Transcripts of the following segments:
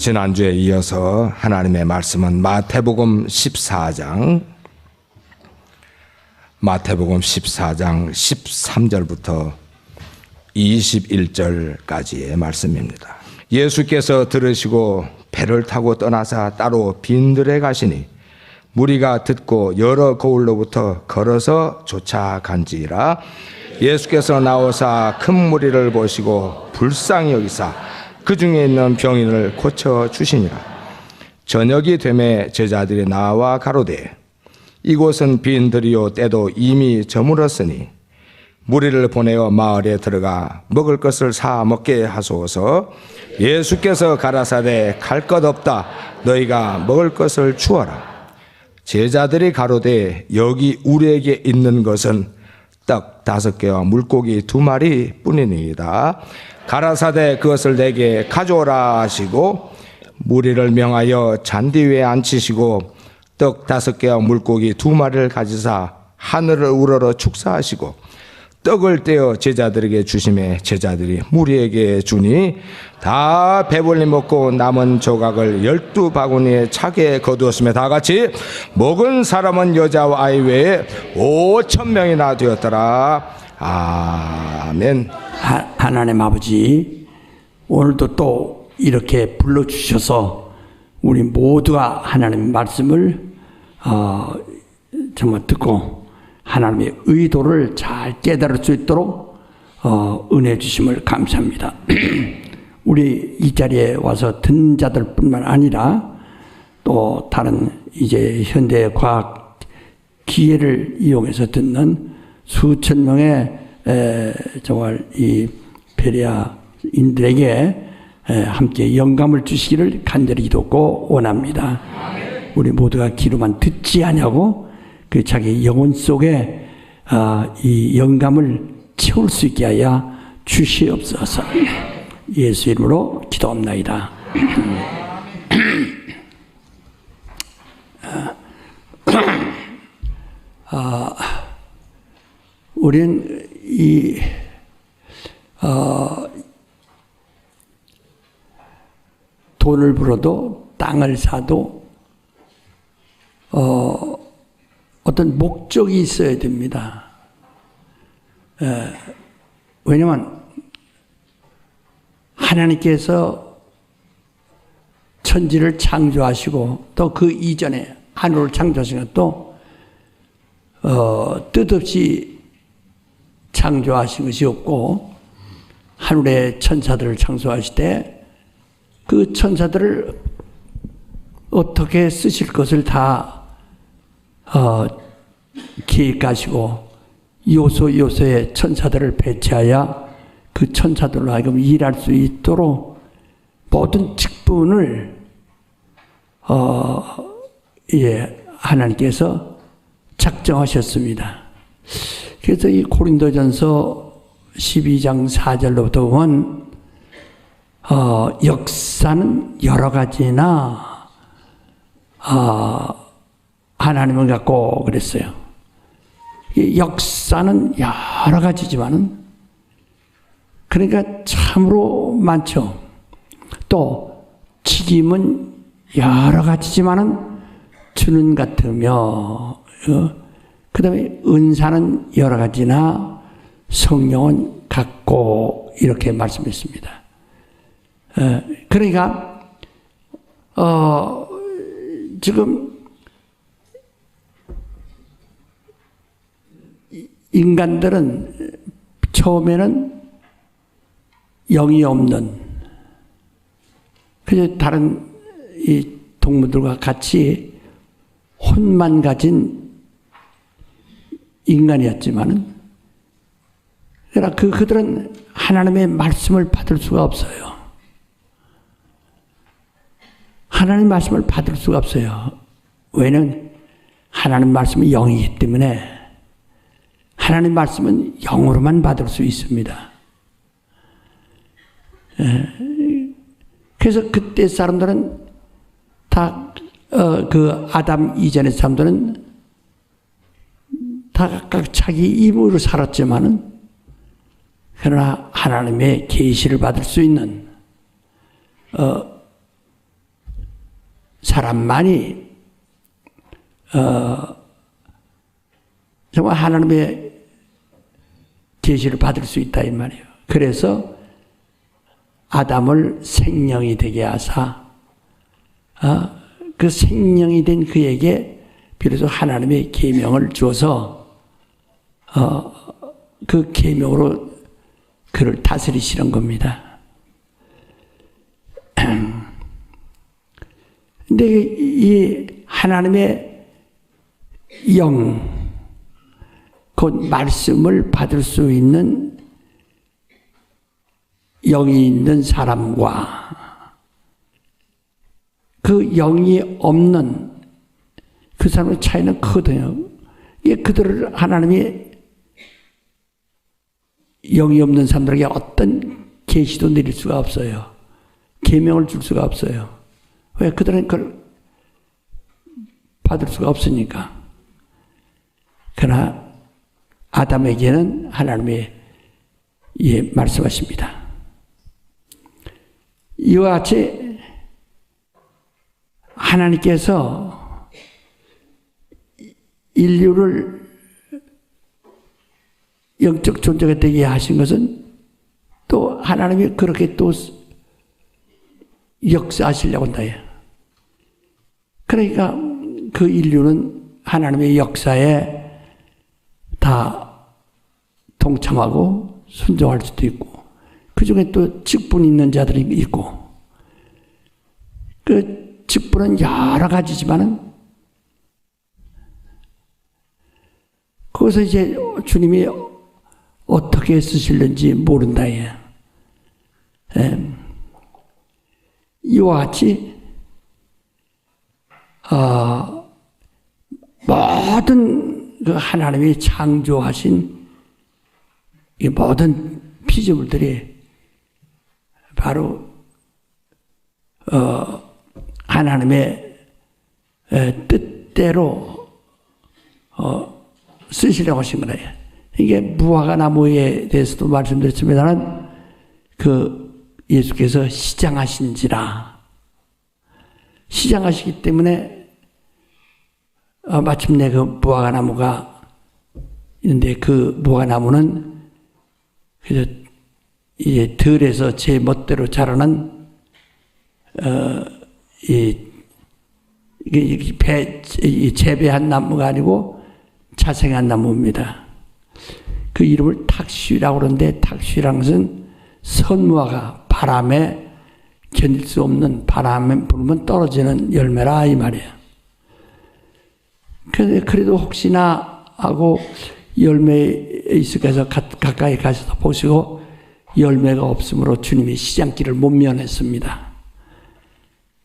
지난주에 이어서 하나님의 말씀은 마태복음 14장 13절부터 21절까지의 말씀입니다. 예수께서 들으시고 배를 타고 떠나사 따로 빈들에 가시니 무리가 듣고 여러 거울로부터 걸어서 쫓아간지라. 예수께서 나오사 큰 무리를 보시고 불쌍히 여기사 그 중에 있는 병인을 고쳐주시니라. 저녁이 되매 제자들이 나와 가로되 이곳은 빈들이요 때도 이미 저물었으니 무리를 보내어 마을에 들어가 먹을 것을 사 먹게 하소서. 예수께서 가라사대 갈 것 없다. 너희가 먹을 것을 주어라. 제자들이 가로되 여기 우리에게 있는 것은 떡 5개와 물고기 2마리 뿐이니이다. 가라사대 그것을 내게 가져오라 하시고 무리를 명하여 잔디 위에 앉히시고 떡 5개와 물고기 2마리를 가지사 하늘을 우러러 축사하시고 떡을 떼어 제자들에게 주시매 제자들이 무리에게 주니 다 배불리 먹고 남은 조각을 12바구니에 차게 거두었으며 다 같이 먹은 사람은 여자와 아이 외에 5,000명이나 되었더라. 아멘. 하나님 아버지, 오늘도 또 이렇게 불러주셔서 우리 모두가 하나님의 말씀을 정말 듣고 하나님의 의도를 잘 깨달을 수 있도록 은혜 주심을 감사합니다. 우리 이 자리에 와서 듣는 자들 뿐만 아니라 또 다른 이제 현대 과학 기회를 이용해서 듣는 수천 명의 정말 이 베레아인들에게 함께 영감을 주시기를 간절히 기도하고 원합니다. 우리 모두가 귀로만 듣지 아니하고 그 자기 영혼 속에 이 영감을 채울 수 있게 하여 주시옵소서. 예수 이름으로 기도합나이다. 우리는 이 돈을 벌어도 땅을 사도 어떤 목적이 있어야 됩니다. 왜냐하면 하나님께서 천지를 창조하시고 또 그 이전에 하늘을 창조하시고 또 뜻없이 창조하신 것이 없고 하늘의 천사들을 창조하실 때 그 천사들을 어떻게 쓰실 것을 다 계획하시고 요소요소의 천사들을 배치하여 그 천사들로 하여금 일할 수 있도록 모든 직분을 하나님께서 작정하셨습니다. 그래서 이 고린도전서 12장 4절로부터 보면 역사는 여러 가지나 하나님을 갖고 그랬어요. 역사는 여러 가지지만은 그러니까 참으로 많죠. 또 책임은 여러 가지지만은 주는 같으며 그 다음에 은사는 여러 가지나 성령은 같고 이렇게 말씀했습니다. 그러니까 지금 인간들은 처음에는 영이 없는 그저 다른 이 동물들과 같이 혼만 가진 인간이었지만은 그러나 그들은 하나님의 말씀을 받을 수가 없어요. 하나님 말씀을 받을 수가 없어요. 왜냐하면 하나님 말씀은 영이기 때문에 하나님 말씀은 영으로만 받을 수 있습니다. 그래서 그때 사람들은 다 그 아담 이전의 사람들은 다 각각 자기 입으로 살았지만은 그러나 하나님의 계시를 받을 수 있는 사람만이 정말 하나님의 계시를 받을 수 있다 이 말이에요. 그래서 아담을 생명이 되게 하사 그 생명이 된 그에게 비로소 하나님의 계명을 주어서 그 계명으로 그를 다스리시는 겁니다. 근데 이 하나님의 영, 곧 말씀을 받을 수 있는 영이 있는 사람과 그 영이 없는 그 사람의 차이는 크거든요. 그들을 하나님이 영이 없는 사람들에게 어떤 계시도 내릴 수가 없어요. 계명을 줄 수가 없어요. 왜? 그들은 그걸 받을 수가 없으니까. 그러나 아담에게는 하나님이 말씀하십니다. 이와 같이 하나님께서 인류를 영적 존재가 되게 하신 것은 또 하나님이 그렇게 또 역사하시려고 한다. 그러니까 그 인류는 하나님의 역사에 다 동참하고 순종할 수도 있고, 그 중에 또 직분 있는 자들이 있고, 그 직분은 여러 가지지만은 거기서 이제 주님이 어떻게 쓰실는지 모른다. 이와 같이 모든 그 하나님이 창조하신 이 모든 피조물들이 바로 하나님의 뜻대로 쓰시려고 하신 거예요. 이게 무화과 나무에 대해서도 말씀드렸습니다만, 그 예수께서 시장하신지라, 시장하시기 때문에 마침내 그 무화과 나무가 있는데, 그 무화과 나무는 그저 이 들에서 제 멋대로 자라는 재배한 나무가 아니고 자생한 나무입니다. 그 이름을 탁쉬라고 그러는데, 탁쉬라는 것은 선무화가 바람에 견딜 수 없는, 바람에 불면 떨어지는 열매라 이 말이에요. 그래도 혹시나 하고 열매에 있을까 해서 가까이 가셔서 보시고 열매가 없으므로 주님이 시장길을 못 면했습니다.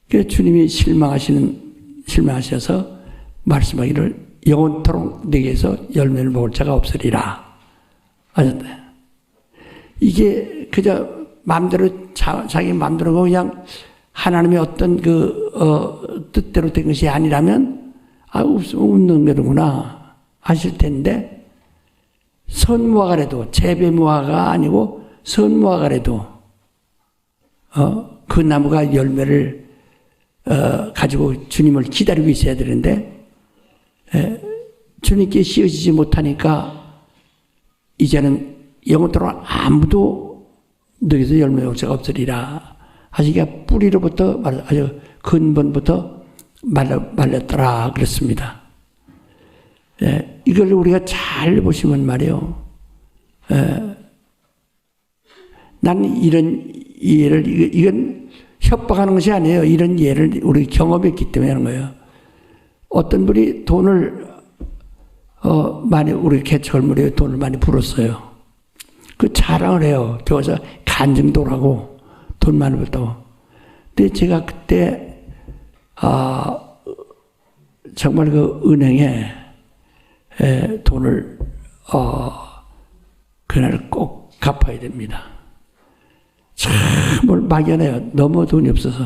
그래서 주님이 실망하셔서 말씀하기를 영원토록 내게서 열매를 먹을 자가 없으리라 하셨다. 이게 그저 마음대로 자기 마음대로 그냥 하나님의 어떤 그 뜻대로 된 것이 아니라면 없는 거구나 하실 텐데, 선무화가라도 재배무화가 아니고 선무화가라도 그 나무가 열매를 가지고 주님을 기다리고 있어야 되는데, 주님께 씌어지지 못하니까 이제는 영원토록 아무도 너희에서 열매 먹을 자가 없으리라 하시기가 뿌리로부터 아주 근본부터 말렸더라 그랬습니다. 이걸 우리가 잘 보시면 말이에요. 나는 이런 예를, 이건 협박하는 것이 아니에요. 이런 예를 우리 경험했기 때문에 하는 거예요. 어떤 분이 돈을 많이, 우리 개척물에 돈을 많이 불었어요. 그 자랑을 해요. 교회에서 간증도 하고 돈 많이 벌다고. 근데 제가 그때 정말 그 은행에 돈을 그날 꼭 갚아야 됩니다. 정말 막연해요. 너무 돈이 없어서.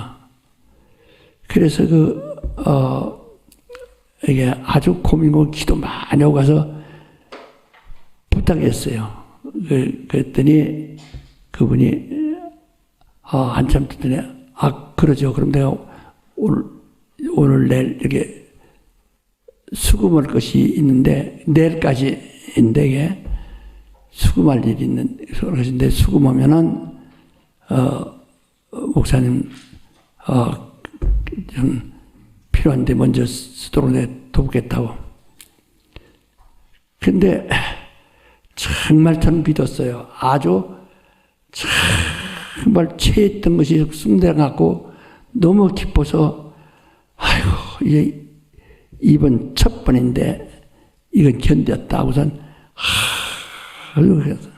그래서 이게 아주 고민고 기도 많이 하고 가서 부탁했어요. 그랬더니 그분이 한참 듣더니 그러죠. 그럼 내가 오늘 오늘 내일 이렇게 수금할 것이 있는데 내일까지인데 이게 수금할 일이 있는 것인데 수금하면은 목사님 좀 필요한데 먼저 쓰도록 내 돕겠다고. 근데 정말 저는 믿었어요. 아주 정말 체했던 것이 숭대갖고 너무 기뻐서 아이고 이게 이번 첫 번인데 이건 견뎠다 하고선 그래서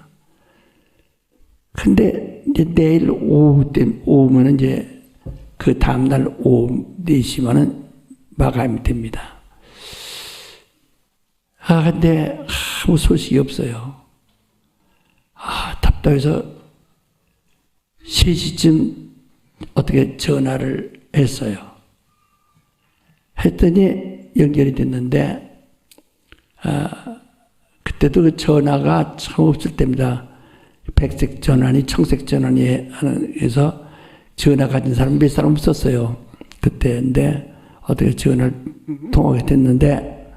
근데 이제 내일 오후면 이제 그 다음날 오후 4시면은 마감이 됩니다. 근데 아무 소식이 없어요. 답답해서 3시쯤 어떻게 전화를 했어요. 했더니 연결이 됐는데, 그때도 그 전화가 처음 없을 때입니다. 백색 전환이 청색 전환이 해서 전화 가진 사람 몇 사람 없었어요. 그때인데 어떻게 전화를 통하게 됐는데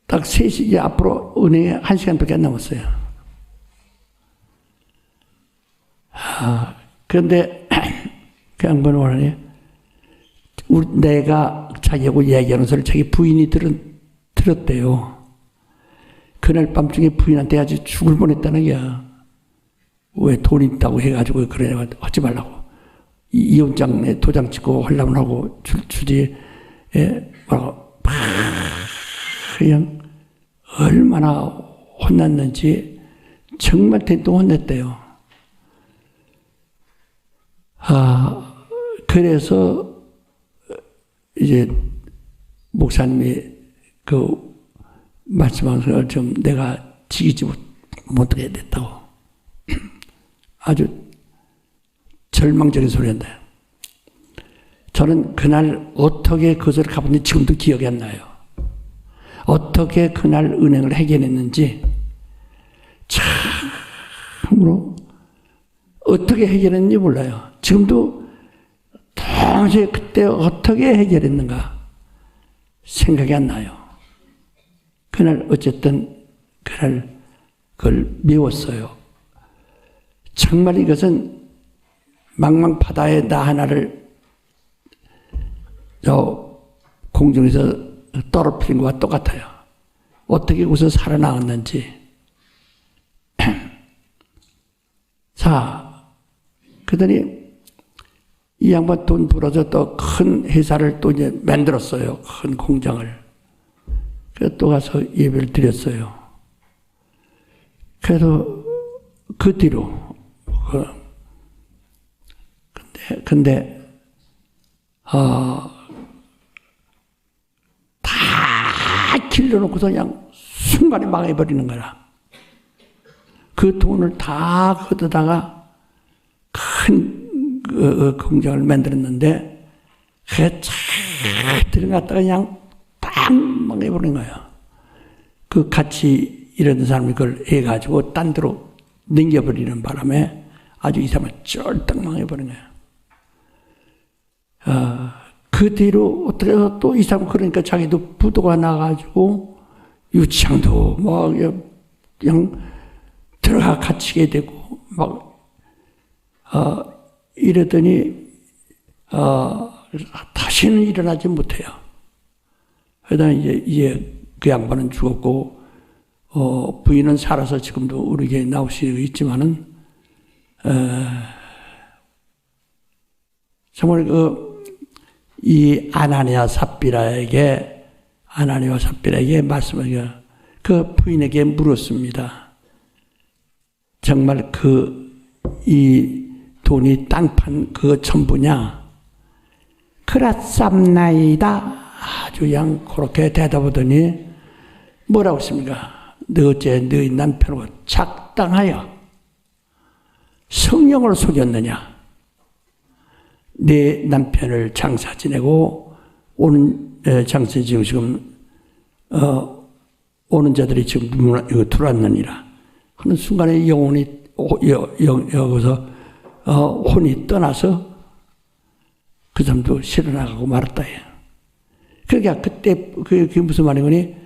딱 3시 앞으로 은행에 1시간밖에 안 남았어요. 그런데 그 양반은 뭐라니? 내가 자기하고 이야기하는 소리를 자기 부인이 들었대요. 그날 밤중에 부인한테 아주 죽을 뻔했다는 거야. 왜 돈 있다고 해가지고 그래 하지 말라고. 이혼장에 도장 찍고 하려면 하고 주지. 뭐라고 그냥 얼마나 혼났는지 정말 대동 혼냈대요. 그래서 이제 목사님이 그 말씀한 것을 좀 내가 지키지 못하게 됐다고. 아주 절망적인 소리였나요. 저는 그날 어떻게 그것을 가봤는지 지금도 기억이 안 나요. 어떻게 그날 은행을 해결했는지 참으로 어떻게 해결했는지 몰라요. 지금도 도저히 그때 어떻게 해결했는가 생각이 안 나요. 그날 어쨌든 그날 그걸 미웠어요. 정말 이것은 망망 바다에 나 하나를 공중에서 떨어뜨린 것과 똑같아요. 어떻게 거기서 살아나왔는지. 자, 그러더니 이 양반 돈 벌어서 또 큰 회사를 또 이제 만들었어요. 큰 공장을. 그래서 또 가서 예배를 드렸어요. 그래서 그 뒤로 근데 다 길러놓고서 그냥 순간에 망해버리는 거라. 그 돈을 다 걷어다가 큰 그 공장을 만들었는데 그게 잘 들어갔다가 그냥 딱 망해버린 거예요. 그 같이 일하는 사람이 그걸 해가지고 딴 데로 넘겨버리는 바람에 아주 이 사람은 쫄딱 망해버린 거예요. 그 뒤로 어떻게 또 이 사람 그러니까 자기도 부도가 나가지고 유치장도 막 그냥 들어가 갇히게 되고 막 이러더니 다시는 일어나지 못해요. 그러다 이제 그 양반은 죽었고 부인은 살아서 지금도 우리 교회에 나오시고 있지만은 정말 이 아나니아 삽비라에게 말씀하기가 그 부인에게 물었습니다. 정말 이 돈이 땅 판 그거 전부냐? 그렇삼나이다. 아주 그냥 그렇게 대답하더니 뭐라고 했습니까? 너 어째 너희 남편하고 작당하여 성령을 속였느냐? 내 남편을 장사 지내고 오는 장사 지금 오는 자들이 지금 들어왔느니라. 그런 순간에 영혼이 여기서 혼이 떠나서 그 사람도 실어나가고 말았다. 그러니까 그때 그게 무슨 말이거니?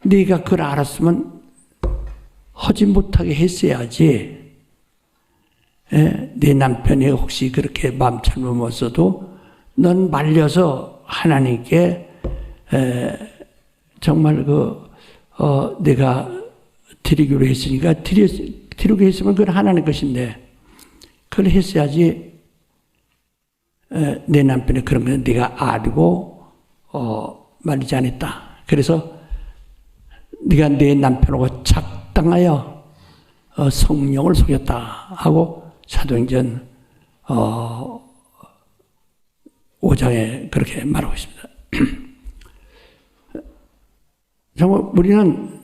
네가 그걸 알았으면 하지 못하게 했어야지. 네 남편이 혹시 그렇게 마음 잘못 먹었어도 넌 말려서 하나님께 정말 내가 드리기로 했으니까 드리기로 했으면 그건 하나님 것인데 그걸 했어야지. 내 남편이 그런 건 네가 알고 말리지 않았다. 그래서 네가 내 남편하고 작당하여 성령을 속였다 하고 사도행전 5장에 그렇게 말하고 있습니다. 정말 우리는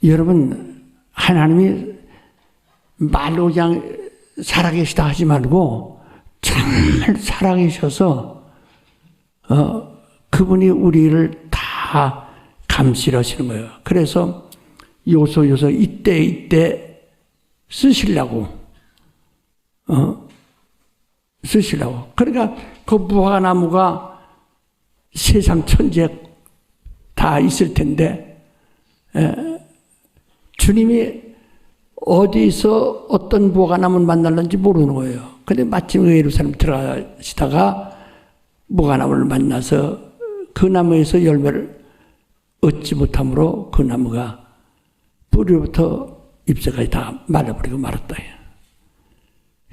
여러분 하나님이 말로 그냥 살아계시다 하지 말고 정말 살아계셔서 그분이 우리를 다 감시를 하시는 거예요. 그래서 요소 이때 쓰시려고 그러니까 그 무화과나무가 세상 천지에 다 있을 텐데 주님이 어디서 어떤 무화과나무를 만날는지 모르는 거예요. 근데 마침 예루살렘 들어가시다가 무화과나무를 만나서 그 나무에서 열매를 얻지 못함으로 그 나무가 뿌리부터 잎새까지 다 말라버리고 말았다.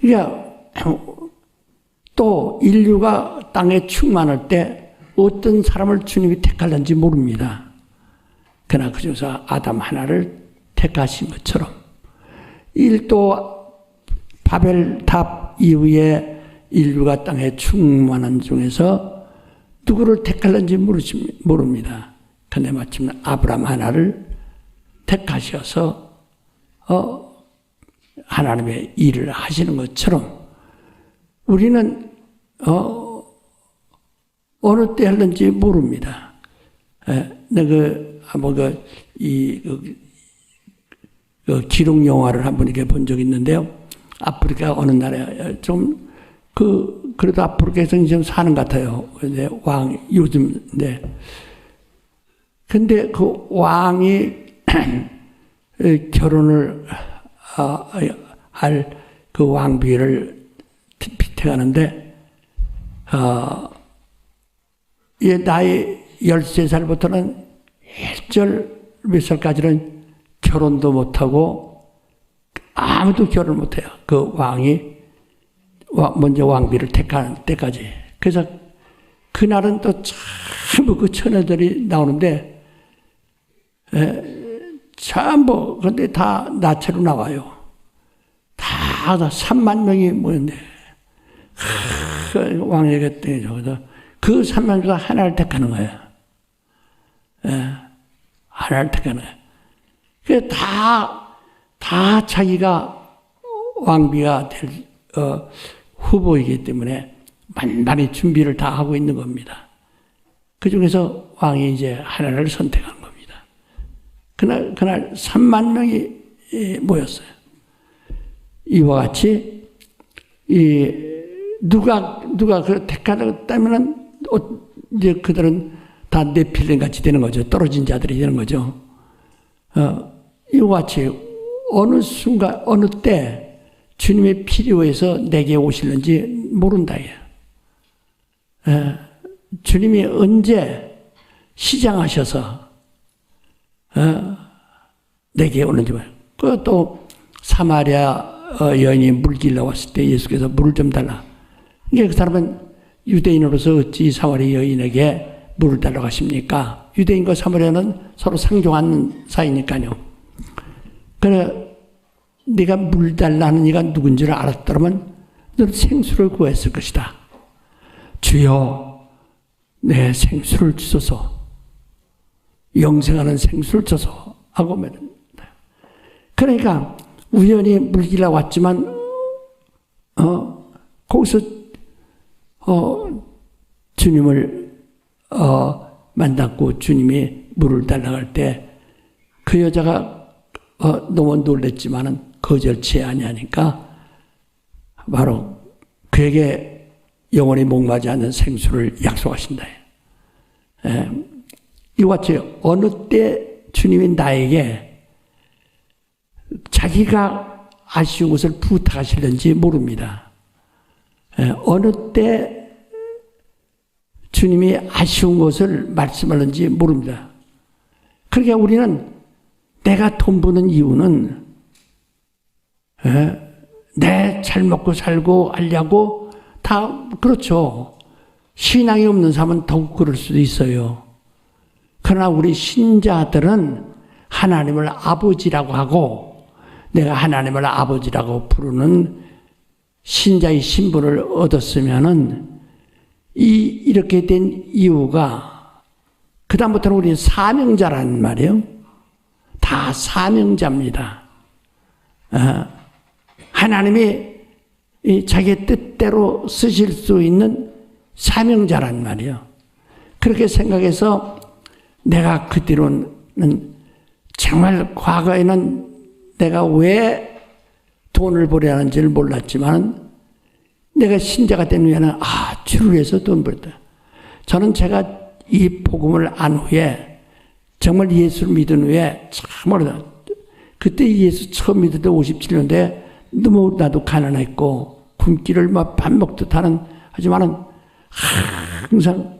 그러니까 또 인류가 땅에 충만할 때 어떤 사람을 주님이 택할는지 모릅니다. 그러나 그 중에서 아담 하나를 택하신 것처럼 또 바벨탑 이후에 인류가 땅에 충만한 중에서 누구를 택할는지 모릅니다. 그런데 마침 아브라함 하나를 택하셔서 하나님의 일을 하시는 것처럼 우리는 어느 때 할는지 모릅니다. 기록 영화를 한번 이렇게 본 적이 있는데요. 아프리카 어느 나라에 그래도 아프리카에서 좀 사는 것 같아요. 근데 근데 그 왕이 결혼을 할 그 왕비를 택하는데, 나이 13살부터는 몇 살까지는 결혼도 못하고 아무도 결혼 못해요. 그 왕이 먼저 왕비를 택하는 때까지. 그래서 그날은 또 전부 그 처녀들이 나오는데 전부 근데 다 나체로 나와요. 다 3만 명이 모였네. 왕에게 저기서 그 3만 명 하나를 택하는 거예요. 하나를 택하는 거예요. 그 다 자기가 왕비가 될 후보이기 때문에 만반의 준비를 다 하고 있는 겁니다. 그 중에서 왕이 이제 하나를 선택한 겁니다. 그날 3만 명이 모였어요. 이와 같이 누가 그 택하다면은 이제 그들은 다 네필렘 같이 되는 거죠. 떨어진 자들이 되는 거죠. 이와 같이 어느 순간 어느 때 주님의 필요해서 내게 오실는지 모른다. 주님이 언제 시장하셔서 내게 오는지 봐요. 그것도 사마리아 여인이 물 길러 왔을 때 예수께서 물을 좀 달라. 그 사람은 유대인으로서 어찌 사마리아 여인에게 물을 달라고 하십니까? 유대인과 사마리아는 서로 상종하는 사이니까요. 그래 네가 물 달라는 이가 누군지를 알았더라면 너는 생수를 구했을 것이다. 주여 내 생수를 주소서. 영생하는 생수를 주소서 하고 말합니다. 그러니까 우연히 물길러 왔지만 거기서 주님을 만났고 주님이 물을 달라고 할 때 그 여자가 너무 놀랬지만은 거절치 아니하니까 바로 그에게 영원히 목마지 않는 생수를 약속하신다. 이와 같이 어느 때 주님이 나에게 자기가 아쉬운 것을 부탁하실는지 모릅니다. 어느 때 주님이 아쉬운 것을 말씀하는지 모릅니다. 그러니까 우리는 내가 돈 버는 이유는 내 잘 먹고 살고 하려고 다 그렇죠. 신앙이 없는 사람은 더욱 그럴 수도 있어요. 그러나 우리 신자들은 하나님을 아버지라고 하고 내가 하나님을 아버지라고 부르는 신자의 신분을 얻었으면은 이렇게 된 이유가 그다음부터는 우리는 사명자라는 말이에요. 다 사명자입니다. 하나님이 자기의 뜻대로 쓰실 수 있는 사명자란 말이에요. 그렇게 생각해서 내가 그 뒤로는 정말 과거에는 내가 왜 돈을 벌어야 하는지를 몰랐지만 내가 신자가 된 후에는 주를 위해서 돈 벌다. 저는 제가 이 복음을 안 후에 정말 예수를 믿은 후에 참으로 그때 예수 처음 믿을 때 57년대 너무 나도 가난했고 굶기를 막 밥 먹듯 하는 하지만은 항상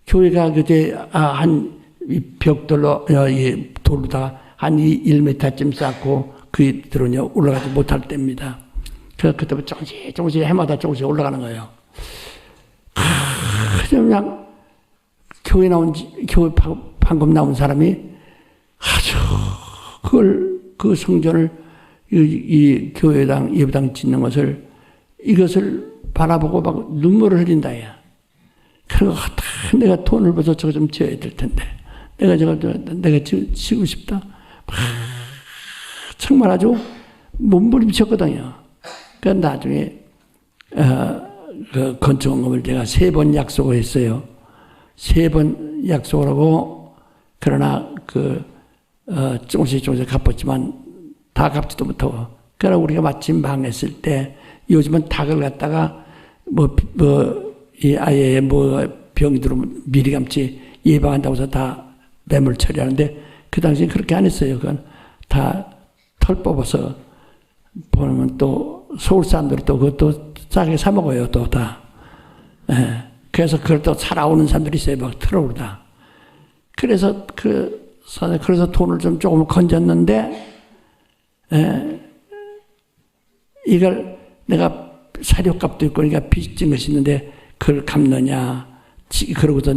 교회가 그때 한 벽돌로 돌로다가 한 1m쯤 쌓고 그 들어오냐 올라가지 못할 때입니다. 그래서 그때부터 조금씩 해마다 조금씩 올라가는 거예요. 그냥 교회 방금 나온 사람이 아주 그 성전을 이 교회당 예배당 짓는 것을 이것을 바라보고 막 눈물을 흘린다 야. 그리고 내가 돈을 벌어서 저거 좀 지어야 될 텐데 내가 지고 싶다. 정말 아주 몸부림쳤거든요. 그러니까 나중에 그 건축원금을 제가 3번 약속을 했어요. 3번 약속을 하고 그러나 조금씩 갚았지만 다 갚지도 못하고 그러나 우리가 마침 망했을 때 요즘은 닭을 갖다가 이 아예 병이 들어오면 미리 감지 예방한다고 해서 다 매물 처리하는데 그 당시엔 그렇게 안 했어요. 그건 다 털 뽑아서 보면 또 서울 사람들이 또 그것도 싸게 사 먹어요. 또 다. 그래서 그걸 또 살아오는 사람들이 있어요. 막 틀어오다. 그래서 돈을 좀 조금 건졌는데 이걸 내가 사료값도 있고 그러니까 빚진 것이 있는데 그걸 갚느냐 그러고서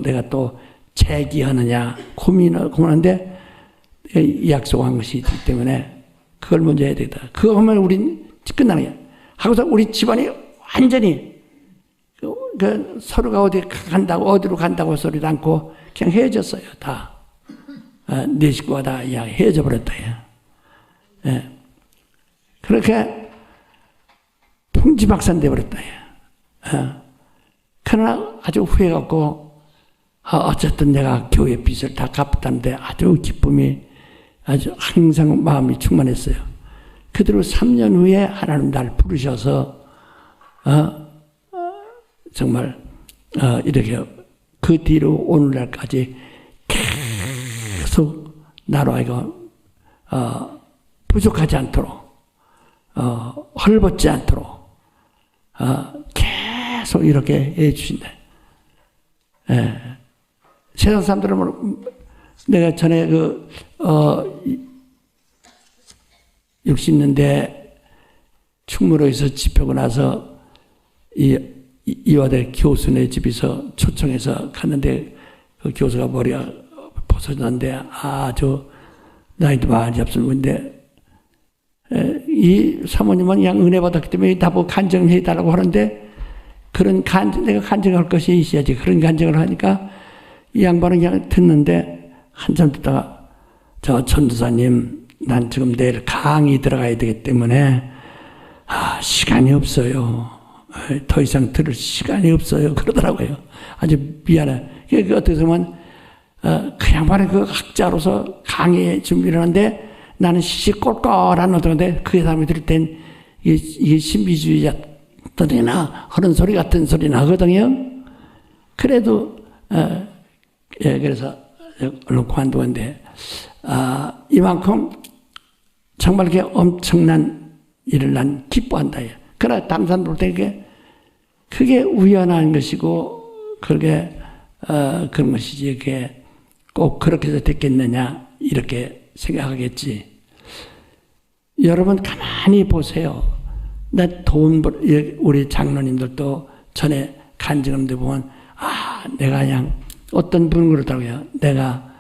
내가 또 재기하느냐 고민하는데 약속한 것이 있기 때문에 그걸 먼저 해야 되겠다. 그거 하면 우린 끝나는 거야. 하고서 우리 집안이 완전히 서로가 어디로 간다고 소리도 않고 그냥 헤어졌어요. 다. 네 식구가 다 헤어져 버렸다. 예. 그렇게 풍지박산 되어버렸다. 그러나 아주 후회갖고 어쨌든 내가 교회 빚을 다 갚았다는데 아주 기쁨이 아주 항상 마음이 충만했어요. 그대로 3년 후에 하나님 날 부르셔서 정말 이렇게 그 뒤로 오늘날까지 계속 나로 하여금 부족하지 않도록 헐벗지 않도록 계속 이렇게 해주신다. 세상 사람들은 내가 전에 60년대 충무로에서 집회고 나서 이화대 교수네 집에서 초청해서 갔는데 그 교수가 머리가 벗어졌는데 저 나이도 많이 없었는데 이 사모님은 그냥 은혜 받았기 때문에 나보고 간증해달라고 하는데 내가 간증할 것이 있어야지. 그런 간증을 하니까 이 양반은 그냥 듣는데 한참 듣다가 저 전도사님 난 지금 내일 강의 들어가야 되기 때문에 시간이 없어요. 더 이상 들을 시간이 없어요. 그러더라고요. 아주 미안해. 어떻게 보면 그 양반은 그 학자로서 강의 준비를 하는데 나는 시시콜콜한 어떤데 그 사람이 들을 땐 이게 신비주의자 떠들이나 그런 소리 같은 소리 나거든요. 그래도 그래서 얼른 관두는데 이만큼 정말 그게 엄청난 일을 난 기뻐한다. 그러나 다른 사람 볼 때 그게 우연한 것이고 그게 그런 것이지 그게 꼭 그렇게 해서 됐겠느냐 이렇게 생각하겠지. 여러분 가만히 보세요. 우리 장로님들도 전에 간증하는데 보면 내가 그냥 어떤 분은 그러더라고요. 내가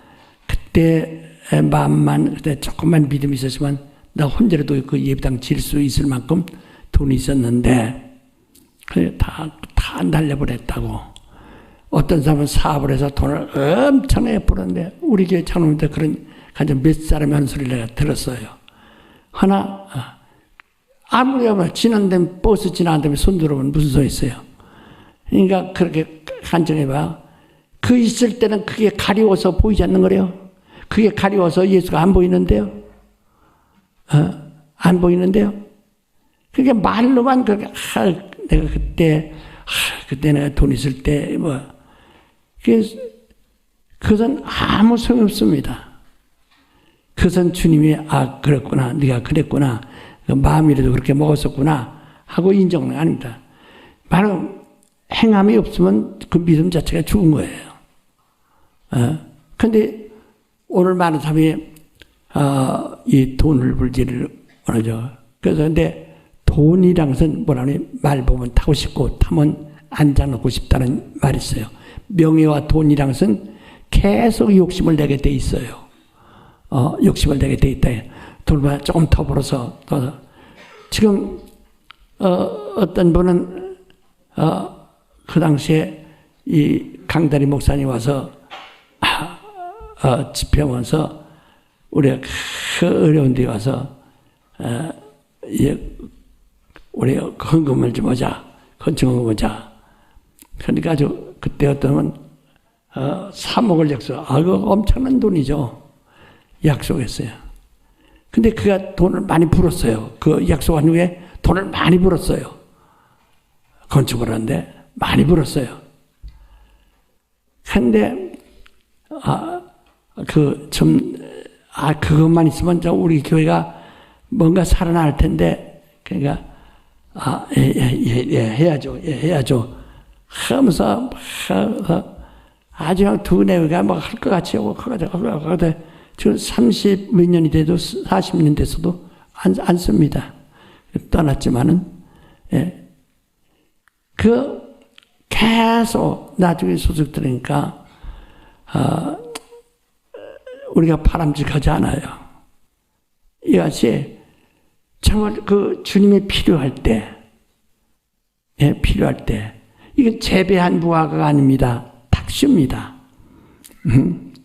그때 마음만 그때 조금만 믿음이 있었지만 나 혼자라도 그 예배당 질 수 있을 만큼 돈이 있었는데 그래 다 날려버렸다고. 어떤 사람은 사업을 해서 돈을 엄청나게 벌었는데 우리 교회 장로님들 그런 간증 몇 사람이 하는 소리를 내가 들었어요. 하나 아무리 하면 지난 데면 버스 지나간 데면 손 들어보면 무슨 소리 있어요. 그러니까 그렇게 간증해봐. 그 있을 때는 그게 가리워서 보이지 않는 거래요. 그게 가리워서 예수가 안 보이는데요. 안 보이는데요. 그게 말로만 그렇게 내가 그때 내가 돈 있을 때 그것은 아무 소용이 없습니다. 그것은 주님이 그랬구나 네가 그랬구나 마음이라도 그렇게 먹었었구나 하고 인정은 아닙니다. 바로 행함이 없으면 그 믿음 자체가 죽은 거예요. 그런데 오늘 많은 사람이 이 돈을 벌지를 원하죠. 그래서 근데 돈이란 것은 뭐라니 말 보면 타고 싶고 타면 앉아놓고 싶다는 말이 있어요. 명예와 돈이란 것은 계속 욕심을 내게 돼 있어요. 욕심을 내게 돼 있다. 돈을 조금 더 벌어서 지금 어떤 분은 그 당시에 이 강다리 목사님 와서 집회하면서 우리가 그 어려운 데 와서 우리 헌금을 좀 하자, 헌금을 하자. 그러니까 아주 그때 어떤 분 3억을 약속. 그거 엄청난 돈이죠. 약속했어요. 근데 그가 돈을 많이 벌었어요. 그 약속한 후에 돈을 많이 벌었어요. 건축을 하는데 많이 벌었어요. 근데 그것만 있으면 우리 교회가 뭔가 살아날 텐데 그러니까 해야죠 하면서 아주 그냥 두뇌가 막 할 것 같이 하고 그러다 지금 30 몇 년이 돼도 40년 됐어도 안 씁니다. 떠났지만은 계속 나중에 소식 들으니까 우리가 바람직하지 않아요. 이것이 정말 그 주님이 필요할 때 이게 재배한 무화과가 아닙니다. 탁슈입니다.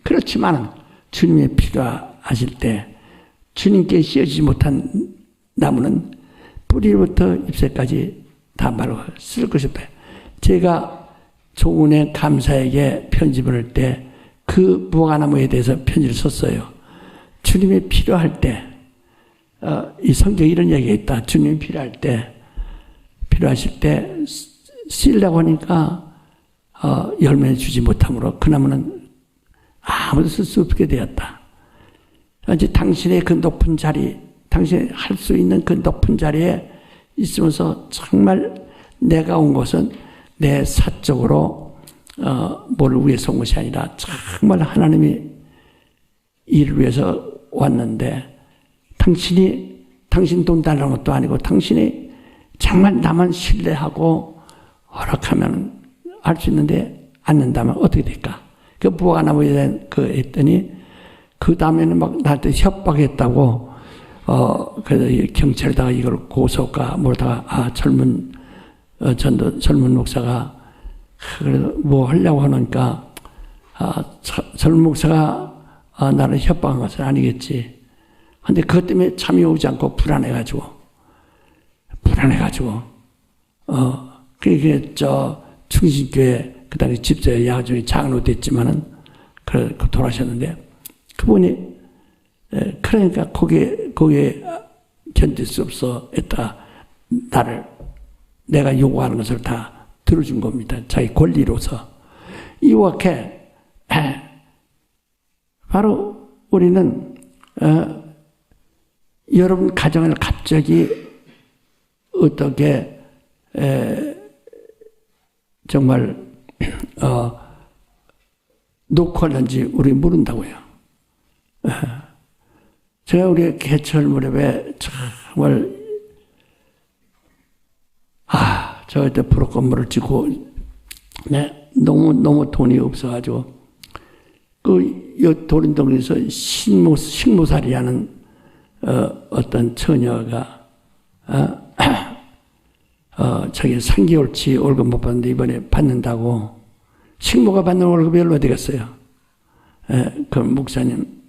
그렇지만 주님이 필요하실 때 주님께 씌어지지 못한 나무는 뿌리부터 잎새까지 다 바로 쓸 것이 없다. 제가 조은혜 감사에게 편집을 할 때 그 무화과나무에 대해서 편지를 썼어요. 주님이 필요할 때 이 성경에 이런 얘기가 있다. 주님이 필요하실 때 쓰려고 하니까 열매 주지 못함으로 그 나무는 아무도 쓸 수 없게 되었다. 이제 당신의 그 높은 자리, 당신이 할 수 있는 그 높은 자리에 있으면서 정말 내가 온 것은 내 사적으로 뭐를 위해서 온 것이 아니라 정말 하나님이 일을 위해서 왔는데 당신 돈 달라는 것도 아니고 당신이 정말 나만 신뢰하고 허락하면 할 수 있는데 않는다면 어떻게 될까? 그 무화과나무에 대한 했더니 그 다음에는 막 나한테 협박했다고 그래서 경찰에다가 이걸 고소가 뭐다가 젊은 목사가 그래도 뭐 하려고 하니까 젊은 목사가 나를 협박한 것은 아니겠지. 근데 그것 때문에 잠이 오지 않고 불안해가지고 그게 충신교회 그 당시 집사에 야중에 장로 됐지만은 그 돌아가셨는데 그분이 그러니까 거기에 견딜 수 없어 했다가 나를 내가 요구하는 것을 다 들어준 겁니다. 자기 권리로서. 이와 같게 바로 우리는 여러분 가정을 갑자기 어떻게 정말 놓고 하는지 우리 모른다고요. 제가 우리 개철 무렵에 정말 저한테 프로 건물을 짓고 너무 돈이 없어가지고 그 도린동에서 식모살이라는 어떤 처녀가 저기 3개월치 월급 못 받는데 이번에 받는다고 식모가 받는 월급이 얼마 되겠어요? 그 목사님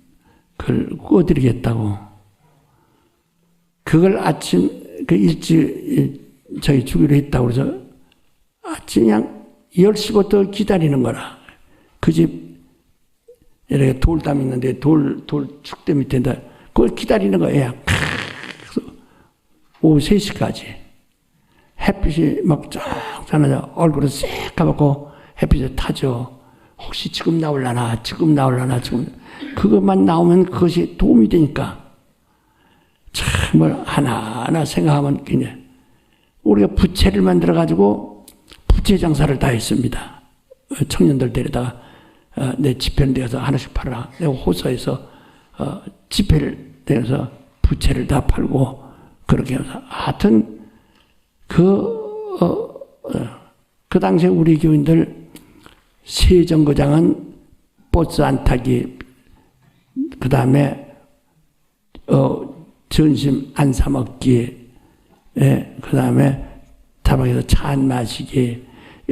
그걸 구워드리겠다고 그걸 아침 일찍 저희 주기로 했다고 그래서 아침 그냥 10시부터 기다리는 거라. 그 집 이렇게 돌담 있는데 돌 축대 밑에다 그걸 기다리는 거예요. 그래서 오후 3시까지 햇빛이 막 쫙 자나자 얼굴은 새까맣고 햇빛이 타죠. 혹시 지금 나올라나 지금 그것만 나오면 그것이 도움이 되니까 정말 하나하나 생각하면 그냥 우리가 부채를 만들어가지고 부채 장사를 다 했습니다. 청년들 데려다가 내 지폐를 내서 하나씩 팔아라. 내가 호서에서 지폐를 내서 부채를 다 팔고 그렇게 해서 하여튼 그 당시에 우리 교인들 세정거장은 버스 안 타기 그 다음에 점심 안 사 먹기 그 다음에 다방에서 차 안 마시기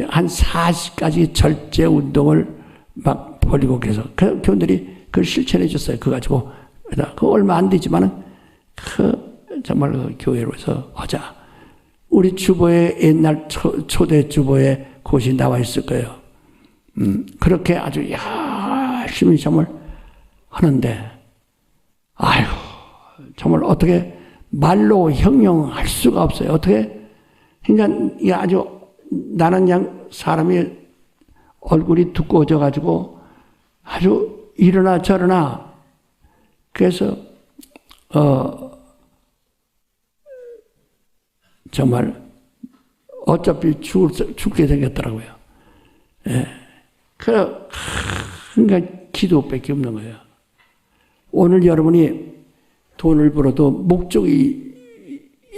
한 4시까지 절제 운동을 막 벌이고 그래서 그 교인들이 그걸 실천해 줬어요. 그거 가지고 그 얼마 안 되지만은 정말 그 교회로서 하자. 우리 주보에 옛날 초대 주보에 그것이 나와 있을 거예요. 그렇게 아주 열심히 정말 하는데 아유 정말 어떻게 말로 형용할 수가 없어요. 어떻게 그러니까 아주 나는 그냥 사람이 얼굴이 두꺼워져 가지고 아주 이러나 저러나 그래서 정말 어차피 죽게 생겼더라고요. 예. 그러니까 기도밖에 없는 거예요. 오늘 여러분이 돈을 벌어도 목적이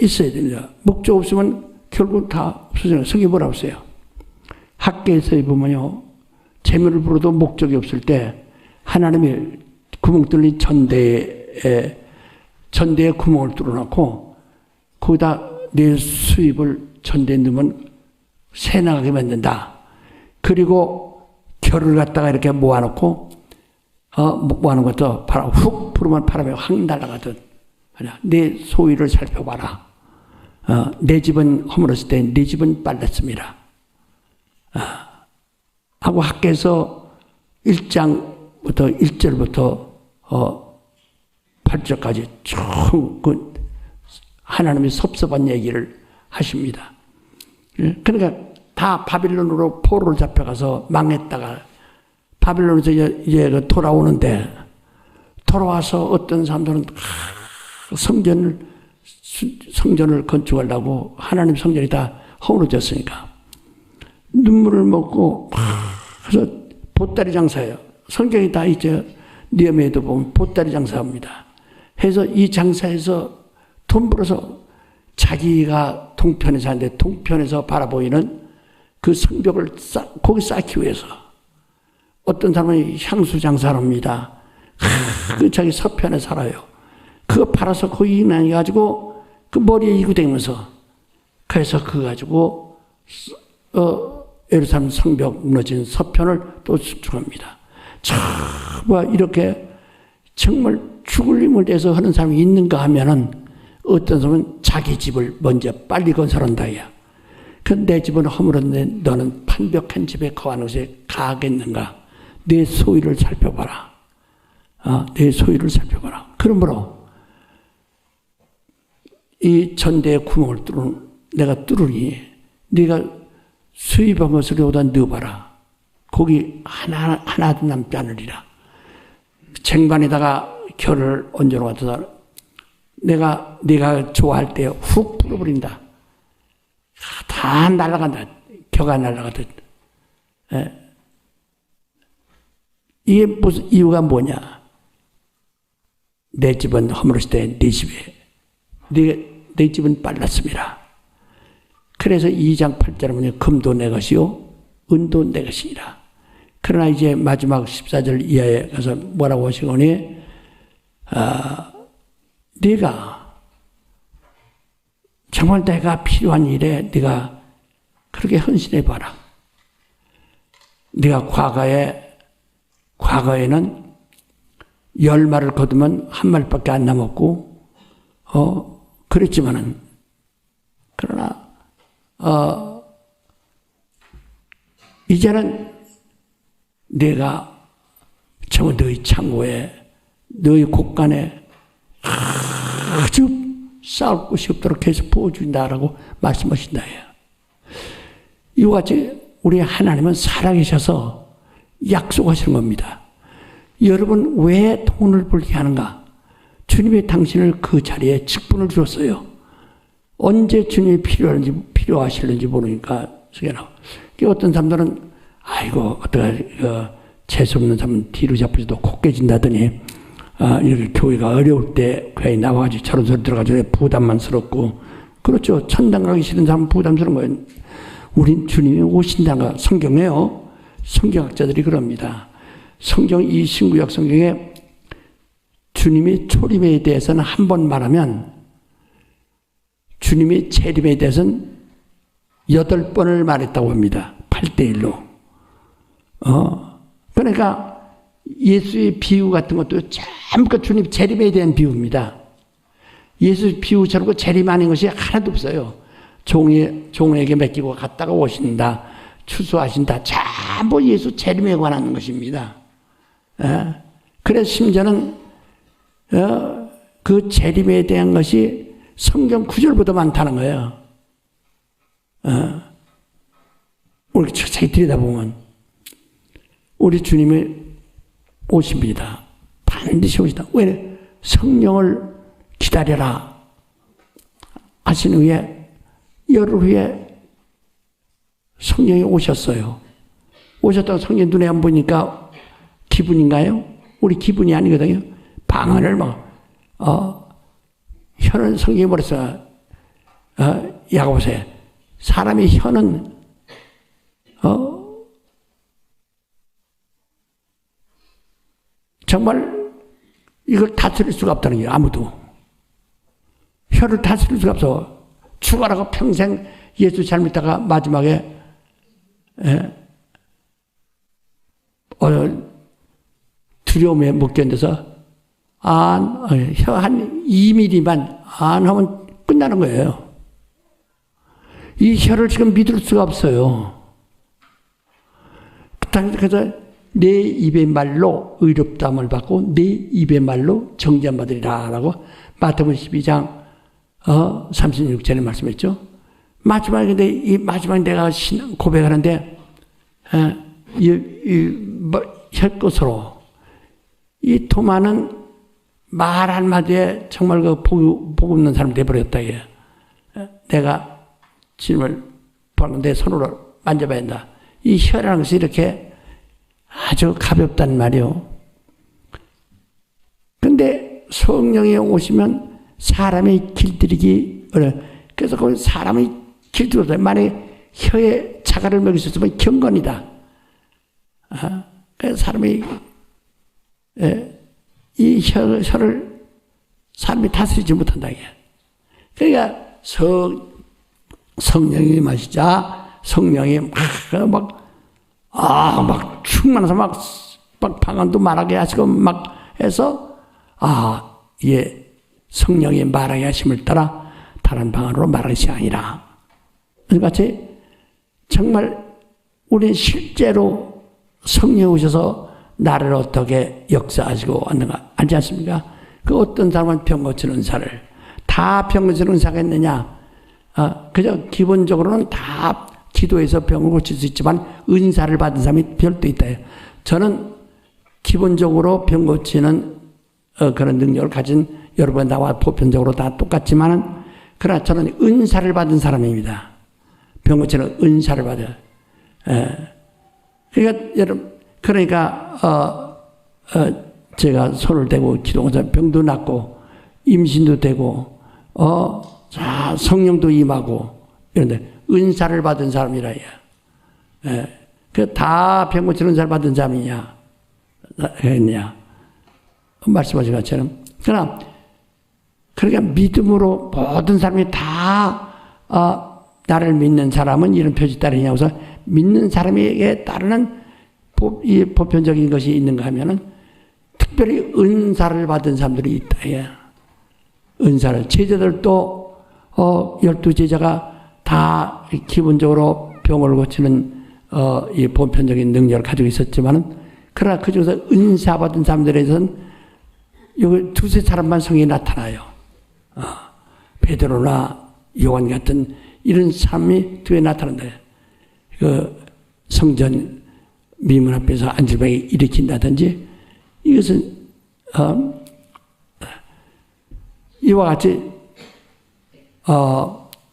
있어야 됩니다. 목적 없으면 결국 다 없어져요. 성경이 뭐라고 써요? 학계에서 보면요. 재물을 벌어도 목적이 없을 때 하나님이 구멍 뚫린 전대에 구멍을 뚫어놓고 거기다 내 수입을 전대에 넣으면 새 나가게 만든다. 그리고 결을 갖다가 이렇게 모아놓고 모아놓은 것도 바람 훅 불으면 바람에 확 날아가듯 내 소유를 살펴봐라. 내 집은 허물었을 때 내 집은 빨랐습니다. 하고 학교에서 1장부터 1절부터 8절까지 쭉 하나님이 섭섭한 얘기를 하십니다. 그러니까 다 바빌론으로 포로를 잡혀가서 망했다가 바빌론에서 이제 돌아오는데 돌아와서 어떤 사람들은 성전을 건축하려고 하나님 성전이 다 허물어졌으니까 눈물을 먹고 그래서 보따리 장사예요. 성경이 다 이제 니에미아에도 보면 보따리 장사합니다. 해서 이 장사에서 돈 벌어서 자기가 동편에 사는데 동편에서 바라보이는 그 성벽을 거기 쌓기 위해서 어떤 사람은 향수 장사를 합니다. 그 자기 서편에 살아요. 그거 팔아서 거기 인해가지고 그 머리에 이고 다니면서 그래서 그거 가지고 예루살렘 성벽 무너진 서편을 또 수축합니다. 정말 이렇게 정말 죽을 힘을 내서 하는 사람이 있는가 하면은 어떤 사람은 자기 집을 먼저 빨리 건설한다. 내 집은 허물었는데 너는 판벽한 집에 거하는 것에 가하겠는가? 내 소유를 살펴봐라. 내 소유를 살펴봐라. 그러므로 이 전대의 구멍을 내가 뚫으니 네가 수입한 것을 여기다 넣어봐라. 고기 하나도 남지 않으리라. 쟁반에다가 결을 얹어놓아서 네가 좋아할 때 훅 풀어버린다. 다 날아간다. 겨가 날아가듯. 이게 무슨 이유가 뭐냐? 내 집은 허물었을 때 네 집에 내 집은 빨랐습니다. 그래서 2장 8절에 보면 금도 내 것이요 은도 내 것이니라. 그러나 이제 마지막 14절 이하에 가서 뭐라고 하시거니 네가 정말 내가 필요한 일에 네가 그렇게 헌신해 봐라. 네가 과거에는 10마리를 거두면 1마리밖에 안 남았고 그랬지만은 그러나 이제는 내가 정말 너희 창고에 너희 곳간에 아주 싸울 곳이 없도록 계속 부어준다라고 말씀하신다예요. 이와 같이 우리 하나님은 살아계셔서 약속하시는 겁니다. 여러분 왜 돈을 벌게 하는가? 주님이 당신을 그 자리에 직분을 주었어요. 언제 주님이 필요하실는지 모르니까 어떤 사람들은 아이고 어떡하지 재수없는 사람은 뒤로 잡히지도 코 깨진다더니 이렇게 교회가 어려울 때 교회에 나와가지고 저런 소리 들어가지고 부담만스럽고 그렇죠. 천당 가기 싫은 사람은 부담스러운 거예요. 우린 주님이 오신다가 성경에요. 성경학자들이 그럽니다. 성경 이 신구약 성경에 주님이 초림에 대해서는 한 번 말하면 주님이 재림에 대해서는 8번을 말했다고 합니다. 8대1로. 그러니까 예수의 비유 같은 것도 전부 주님 재림에 대한 비유입니다. 예수 비유처럼 재림 아닌 것이 하나도 없어요. 종에게 맡기고 갔다가 오신다. 추수하신다. 전부 예수 재림에 관한 것입니다. 그래서 심지어는 그 재림에 대한 것이 성경 구절보다 많다는 거예요. 우리 자세히 들여다보면 우리 주님이 오십니다. 반드시 오시다. 왜? 성령을 기다려라 하신 후에 열흘 후에 성령이 오셨어요. 오셨다고 성령 눈에 안 보니까 기분인가요? 우리 기분이 아니거든요. 방언을 혀는 성경이 뭐랬어? 야고보서에 사람의 혀는 정말 이걸 다스릴 수가 없다는 거예요. 아무도 혀를 다스릴 수가 없어. 죽어라고 평생 예수 잘 믿다가 마지막에 두려움에 못 견뎌서 혀 한 2mm만 안 하면 끝나는 거예요. 이 혀를 지금 믿을 수가 없어요. 그래서 내 입의 말로 의롭다함을 받고 내 입의 말로 정죄함 받으리라 라고 마태복음 12장 36절에 말씀했죠. 마지막에 근데 이 마지막에 내가 고백하는데 혀끝으로 이 토마는 말 한마디에 정말 그 복 없는 사람이 돼버렸다. 내가 주님을 보는데 손으로 만져봐야 한다. 이 혀라는 것이 이렇게 아주 가볍단 말이요. 근데 성령이 오시면 사람이 길들이기 어려워요. 그래서 거기 사람이 길들여서 만약에 혀에 자갈을 먹일 수 있으면 경건이다. 그래서 사람이 이 혀를 사람이 다스리지 못한다. 그러니까 성령이 마시자 성령이 막 충만해서 막 방언도 말하게 하시고 막 해서 예 성령이 말하게 하심을 따라 다른 방언으로 말하는 것이 아니라 같이 정말 우리는 실제로 성령 오셔서 나를 어떻게 역사하시고 왔는가 알지 않습니까? 그 어떤 사람은 병 고치는 은사를 다 병 고치는 은사가 있느냐? 그저 기본적으로는 다 기도해서 병을 고칠 수 있지만 은사를 받은 사람이 별도 있다. 저는 기본적으로 병 고치는 그런 능력을 가진 여러분 나와 보편적으로 다 똑같지만은 그러나 저는 은사를 받은 사람입니다. 병 고치는 은사를 받아요. 그러니까 제가 손을 대고 기도하면서 병도 낫고 임신도 되고 성령도 임하고 이런데 은사를 받은 사람이라 다 병 고치는 은사를 받은 사람이냐 했냐 말씀하신 것처럼 그러니까 믿음으로 모든 사람이 다 나를 믿는 사람은 이런 표지 따르냐고 해서 믿는 사람에게 따르는 이 보편적인 것이 있는가 하면은 특별히 은사를 받은 사람들이 있다. 은사를 제자들도 12제자가 다 기본적으로 병을 고치는 이 보편적인 능력을 가지고 있었지만은 그러나 그중에서 은사 받은 사람들에서는 요 두세 사람만 성이 나타나요. 베드로나 요한 같은 이런 사람이 뒤에 나타난다. 그 성전 미문 앞에서 안질병이 일으킨다든지 이것은 이와 같이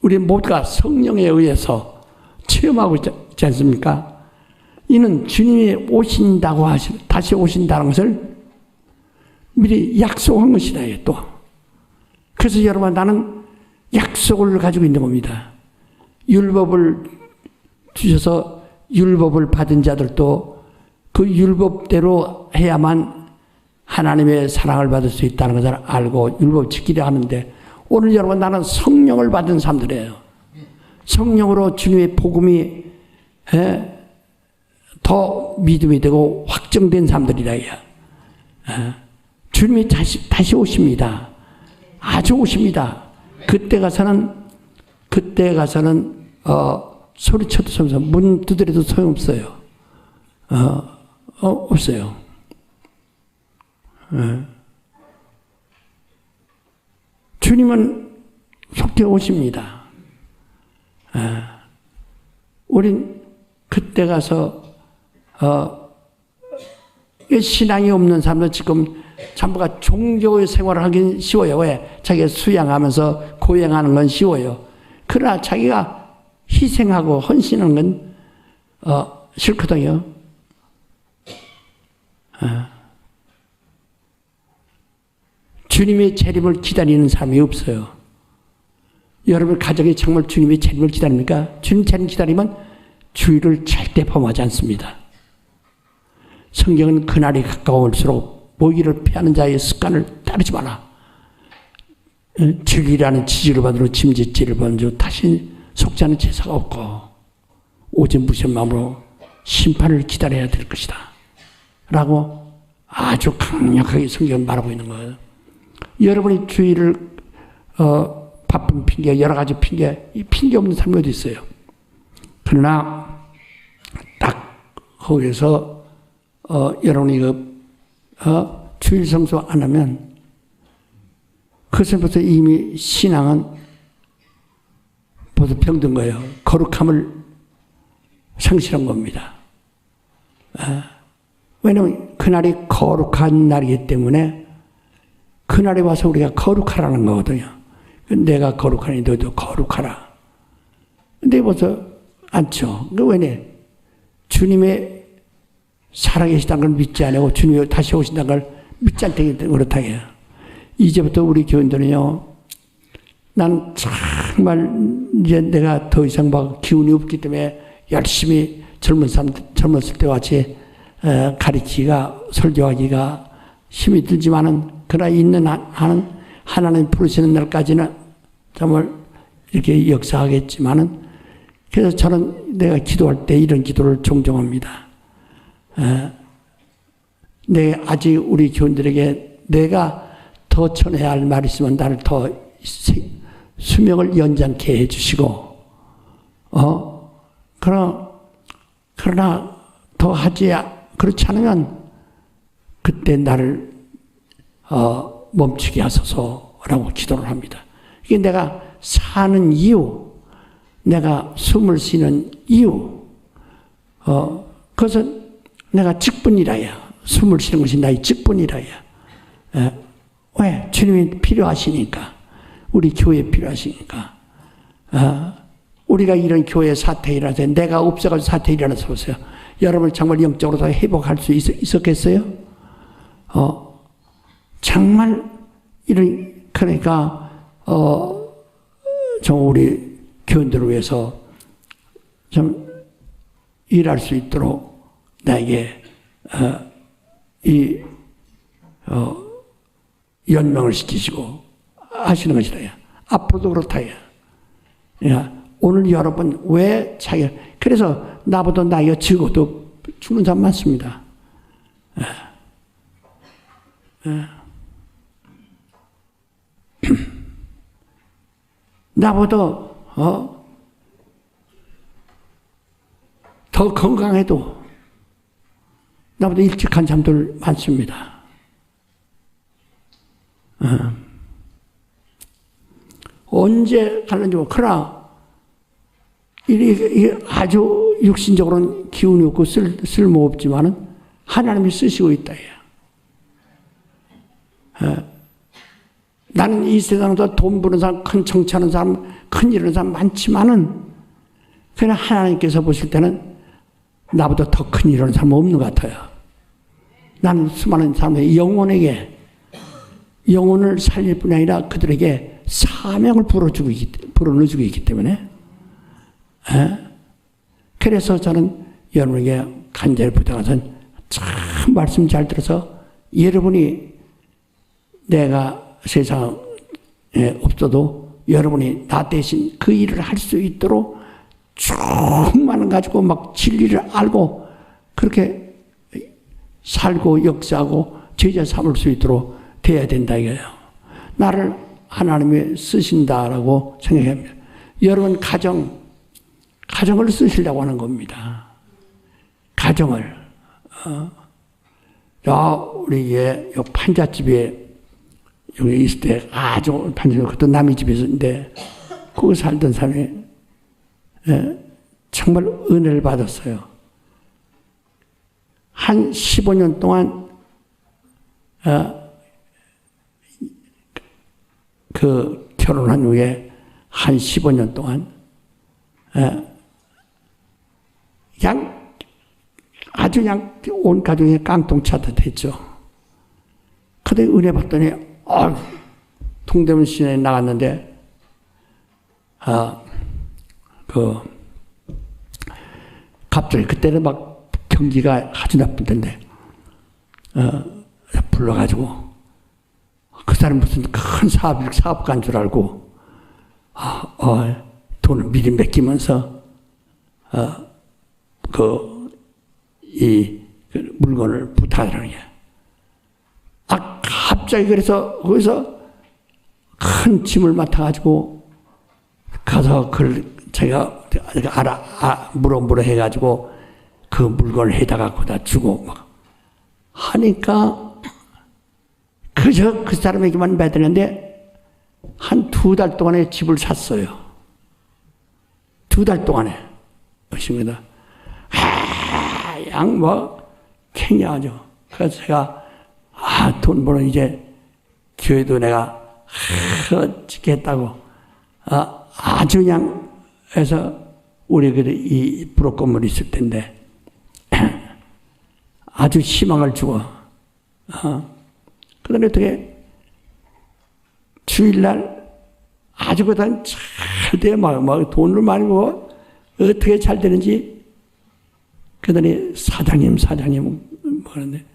우리 모두가 성령에 의해서 체험하고 있지 않습니까? 이는 주님이 오신다고 다시 오신다는 것을 미리 약속한 것이다. 또 그래서 여러분 나는 약속을 가지고 있는 겁니다. 율법을 주셔서 율법을 받은 자들도 그 율법대로 해야만 하나님의 사랑을 받을 수 있다는 것을 알고 율법 지키려 하는데 오늘 여러분 나는 성령을 받은 사람들이에요. 성령으로 주님의 복음이 더 믿음이 되고 확정된 사람들이라. 주님이 다시 오십니다. 아주 오십니다. 그때 가서는 소리쳐도 소용없어요. 문 두드려도 소용없어요. 없어요. 주님은 속히 오십니다. 우린 그때 가서 신앙이 없는 사람들 지금 전부가 종교의 생활을 하긴 쉬워요. 왜? 자기가 수양하면서 고행하는 건 쉬워요. 그러나 자기가 희생하고 헌신하는 건 싫거든요. 주님의 재림을 기다리는 사람이 없어요. 여러분 가정이 정말 주님의 재림을 기다립니까? 주님 재림 기다리면 주의를 절대 범하지 않습니다. 성경은 그날이 가까울수록 모기를 피하는 자의 습관을 따르지 마라. 즉이라는 지지를 받으러 짐짓지를 받은 줄 다시 속지 않은 제사가 없고 오직 무슨 마음으로 심판을 기다려야 될 것이다. 라고 아주 강력하게 성경은 말하고 있는 거예요. 여러분이 주의를 바쁜 핑계 여러 가지 이 핑계 없는 삶이 어디 있어요. 그러나 딱 거기서 여러분이 주일 성수 안 하면 그것부터 이미 신앙은 벌써 병든 거예요. 거룩함을 상실한 겁니다. 왜냐하면 그날이 거룩한 날이기 때문에 그날에 와서 우리가 거룩하라는 거거든요. 내가 거룩하니 너도 거룩하라. 근데 벌써 않죠. 왜냐? 주님의 살아계시다는 걸 믿지 않고 주님이 다시 오신다는 걸 믿지 않기 때문에 그렇다고요. 이제부터 우리 교인들은요. 난 정말 이제 내가 더 이상 막 기운이 없기 때문에 열심히 젊었을 때와 같이 가르치기가 설교하기가 힘이 들지만은 그러나 있는 한은 하나님 부르시는 날까지는 정말 이렇게 역사하겠지만은 그래서 저는 내가 기도할 때 이런 기도를 종종 합니다. 아직 우리 교인들에게 내가 더 전해야 할 말이 있으면 나를 더 수명을 연장케 해주시고, 그러나 더 그렇지 않으면 그때 나를 멈추게 하소서라고 기도를 합니다. 이게 내가 사는 이유, 내가 숨을 쉬는 이유, 그것은 내가 직분이라야. 숨을 쉬는 것이 나의 직분이라야. 왜? 주님이 필요하시니까. 우리 교회에 필요하시니까. 우리가 이런 교회 사태 일어나서 내가 없어가지고 사태 일어나서 보세요. 여러분 정말 영적으로 다 회복할 수 있었겠어요? 정말 이런, 그러니까 좀 우리 교인들을 위해서 좀 일할 수 있도록 나에게 연명을 시키시고 하시는 것이다. 앞으로도 그렇다야. 오늘 여러분 왜 자기, 그래서 나보다 나이가 적어도 죽는 사람 많습니다. 나보다 더 건강해도 나보다 일찍 간 사람들 많습니다. 언제 갈는지 모르고, 그러나 이게 아주 육신적으로는 기운이 없고 쓸모 없지만은 하나님이 쓰시고 있다. 나는 이 세상에서 돈 버는 사람, 큰 정치하는 사람, 큰 일하는 사람 많지만은 그냥 하나님께서 보실 때는 나보다 더 큰 일하는 사람 없는 것 같아요. 나는 수많은 사람의 영혼을 살릴 뿐 아니라 그들에게 사명을 불어넣어주고 있기 때문에, 그래서 저는 여러분에게 간절히 부탁해서 참 말씀 잘 들어서 여러분이 내가 세상에 없어도 여러분이 나 대신 그 일을 할 수 있도록 충만을 가지고 막 진리를 알고 그렇게 살고 역사하고 제자 삼을 수 있도록 돼야 된다 이거예요. 나를 하나님이 쓰신다라고 생각합니다. 여러분 가정을 쓰시려고 하는 겁니다. 가정을. 우리 요 판잣집에 여기 있을 때 아주 판잣집, 그것도 남의 집에서인데 거기 살던 사람이 정말 은혜를 받았어요. 한 15년 동안 그 결혼한 후에 한 15년 동안 그냥 아주 그냥 온 가족이 깡통차듯 했죠. 그때 은혜 받더니 동대문 시내에 나갔는데 갑자기 그때는 막 경기가 아주 나쁠 텐데 불러가지고 그 사람 무슨 큰 사업가인 줄 알고 돈을 미리 맡기면서 이 물건을 부탁하는 게 갑자기 그래서 거기서 큰 짐을 맡아가지고 가서 제가 물어 해가지고 그 물건을 해다가 거기다 주고 막 하니까 그저 그 사람에게만 받았는데 한 2달 동안에 집을 샀어요. 2달 동안에. 것입니다. 캥겨하죠. 그래서 제가 돈 벌어 이제 교회도 내가 찍겠다고 아주 그냥 해서 우리 이 부록 건물이 있을 텐데 아주 희망을 주고 그다음에 어떻게 주일날 아주 그다음 잘 돼 막 돈을 많이 벌고 어떻게 잘 되는지 그다음에 사장님 뭐하는데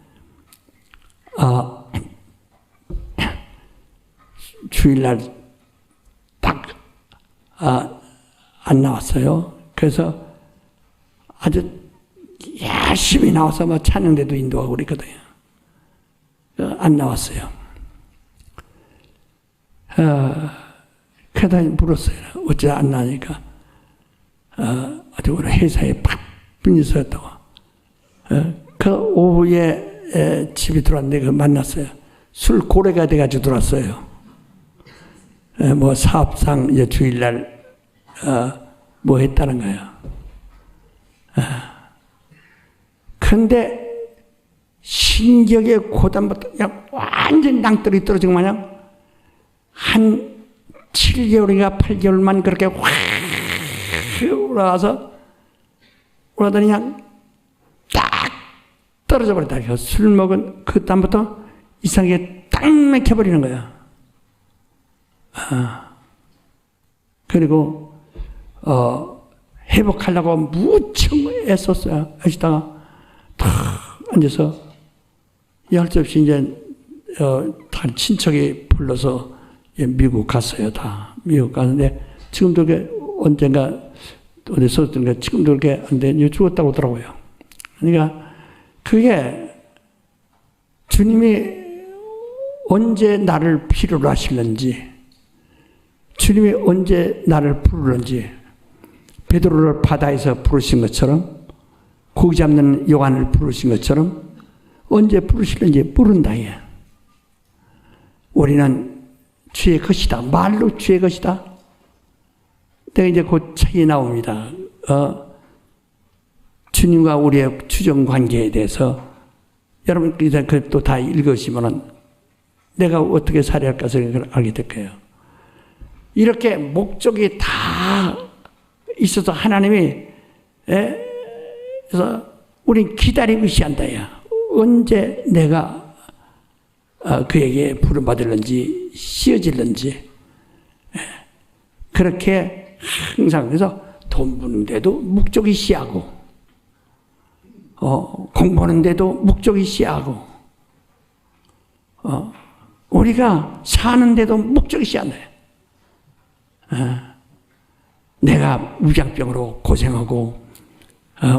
주일날 딱 안 나왔어요. 그래서 아주 열심히 나와서 막 찬양대도 인도하고 그랬거든요. 안 나왔어요. 그러다 물었어요. 어째 안 나니까 아주 우리 회사에 바쁜 있었다고. 그 오후에 집에 들어왔는데 그 만났어요. 술 고래가 돼가지고 들어왔어요. 뭐 사업상 이제 주일날 뭐 했다는 거예요. 그런데 신격의 고단부터 그냥 완전 낭떠러지 떨어진 마냥 한 7개월인가 8개월만 그렇게 확 올라가서 올라가더니 그냥 딱 떨어져 버렸다. 술 먹은 그 다음부터 이상하게 딱 막혀버리는 거야. 그리고 회복하려고 무척 애썼어요. 애쓰다가 탁 앉아서 할 수 없이 이제 다 친척이 불러서 미국 갔어요. 다 미국 가는데 지금도 그게 언젠가 어디 썼던가 지금도 그렇게 안 돼. 죽었다고 하더라고요. 그러니까 그게 주님이 언제 나를 필요로 하시는지, 주님이 언제 나를 부르는지, 베드로를 바다에서 부르신 것처럼, 고기 잡는 요한을 부르신 것처럼 언제 부르시는지 모른다. 우리는 주의 것이다. 말로 주의 것이다. 내가 이제 곧 책이 나옵니다. 주님과 우리의 추정 관계에 대해서 여러분 그것도 다 읽으시면은 내가 어떻게 살아야 할까 생각을 알게 될 거예요. 이렇게 목적이 다 있어서 하나님이 그래서 우린 기다리고 있어야. 언제 내가 그에게 부름받을는지 씌어질는지 그렇게 항상 그래서 돈 버는데도 목적이 씨하고 공부하는데도 목적이 씨하고 우리가 사는데도 목적이 씨한다. 내가 우장병으로 고생하고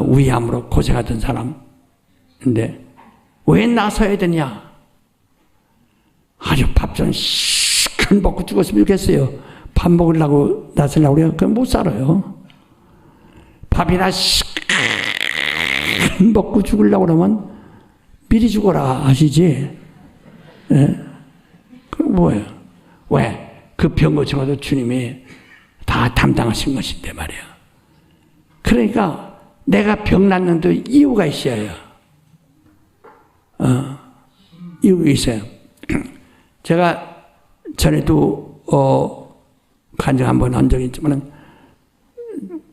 위암으로 고생하던 사람인데 왜 나서야 되냐? 아주 밥 좀 시큰 먹고 죽었으면 좋겠어요. 밥 먹으려고 나서려고 그래요. 그럼 못 살아요. 밥이나 시큰 먹고 죽으려고 그러면 미리 죽어라 하시지. 그럼 뭐예요? 왜? 그 병 고친 것도 주님이 다 담당하신 것인데 말이에요. 그러니까 내가 병 낫는데 이유가 있어요. 이유가 있어요. 제가 전에도 간증 한번 한 적이 있지만은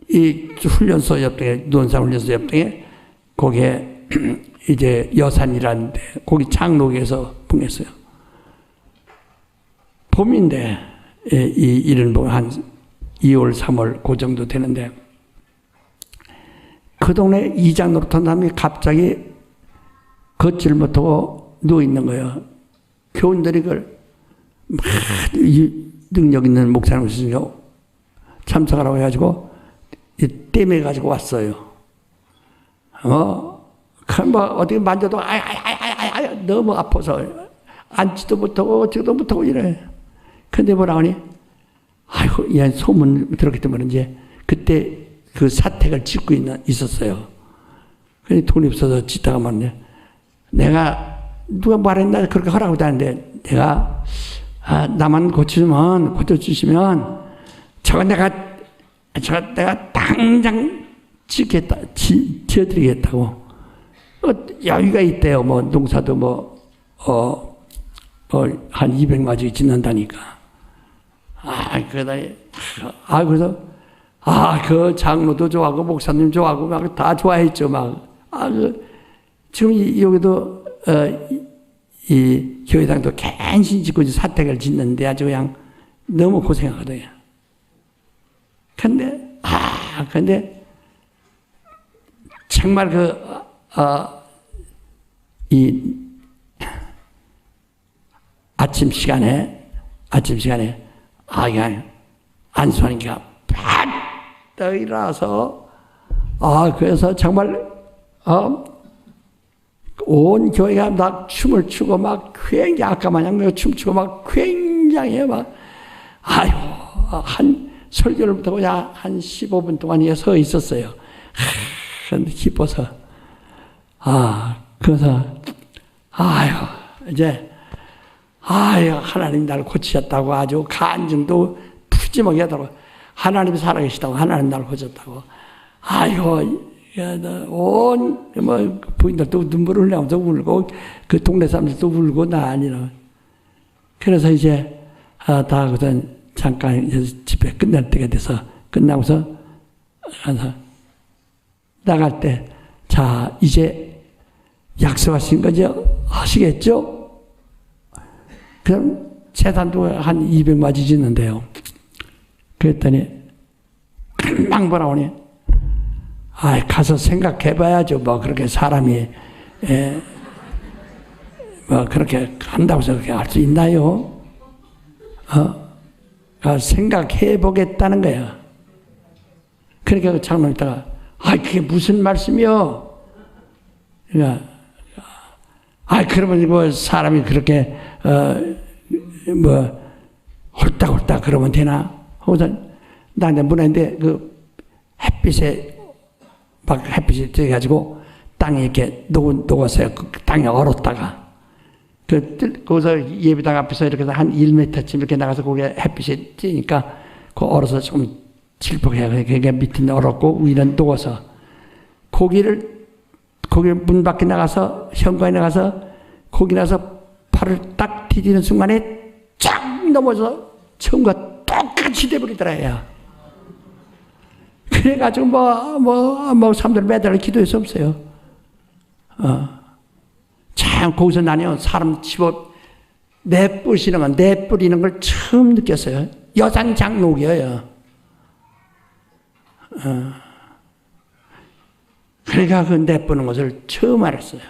이 훈련소 옆에 논산 훈련소 옆에 거기에 이제 여산이라는데 거기 창록에서 봉했어요. 봄인데 이 일은 뭐 한 2월, 3월 그 정도 되는데 그 동네 이장 노릇한 사람이 갑자기 걷지를 못하고 누워있는 거예요. 교원들이 그걸 막 능력 있는 목사님 오시죠. 참석하라고 해가지고 땜해 가지고 왔어요. 그럼 뭐 어떻게 만져도 너무 아파서 앉지도 못하고 어찌도 못하고 이래. 근데 뭐라 하니? 아이고, 얘 소문 들었기 때문에 이제 그때 그 사택을 짓고 있었어요. 근데 돈이 없어서 짓다가 말이야. 내가 누가 말했나 그렇게 하라고 하는데 내가 나만 고쳐주시면 저거 내가 당장 지어드리겠다고. 여유가 있대요. 뭐 농사도 한 200마지 짓는다니까. 그래서 그 장로도 좋아하고 목사님 좋아하고 막 다 좋아했죠. 지금 여기도 이 교회당도 갠신 짓고 사택을 짓는데 아주 그냥 너무 고생하거든요. 근데 정말 이 아침 시간에 그냥 안수하니까 팍 일어나서 그래서 정말 온 교회가 막 춤을 추고 막 굉장히 아까 마냥 춤추고 막 굉장히 한 설교를 못하고 한 15분 동안 서 있었어요. 그런데 기뻐서 그래서 이제 하나님 나를 고치셨다고 아주 간증도 푸짐하게 하더라고. 하나님이 살아계시다고, 하나님 날 보셨다고. 아이고, 온, 부인들도 눈물을 흘리면서 울고, 그 동네 사람들도 울고, 나 아니라. 그래서 이제, 다 그전 잠깐 집회 끝날 때가 돼서, 끝나고서, 가서, 나갈 때, 자, 이제 약속하신 거죠? 하시겠죠? 그럼 재산도 한 200마지 짓는데요. 그랬더니, 금방 보라오니, 가서 생각해봐야죠. 뭐, 그렇게 사람이, 뭐, 그렇게 한다고 해서 그렇게 할 수 있나요? 생각해보겠다는 거야. 그러니까 장로님 있다가, 그게 무슨 말씀이요? 그러니까, 그러면 뭐, 사람이 그렇게, 홀딱홀딱 그러면 되나? 하고서, 나한테 문화인데, 햇빛에, 막 햇빛이 돼가지고 땅에 이렇게 녹았어요. 그 땅에 얼었다가. 거기서 예배당 앞에서 이렇게 한 1m쯤 이렇게 나가서 거기에 햇빛이 찌니까 그 얼어서 조금 질퍽해요. 그게 밑은 얼었고 위는 녹아서 거기 문 밖에 나가서 현관에 나가서 거기 나서 팔을 딱 디디는 순간에 쫙 넘어져서 처음과 똑같이 돼버리더라고요. 그래가지고 사람들 매달려 기도할 수 없어요. 참, 거기서 나는 사람 집어 내뿌리는 걸 처음 느꼈어요. 여산 장로교예요. 그러니까 그 내뿌는 것을 처음 알았어요.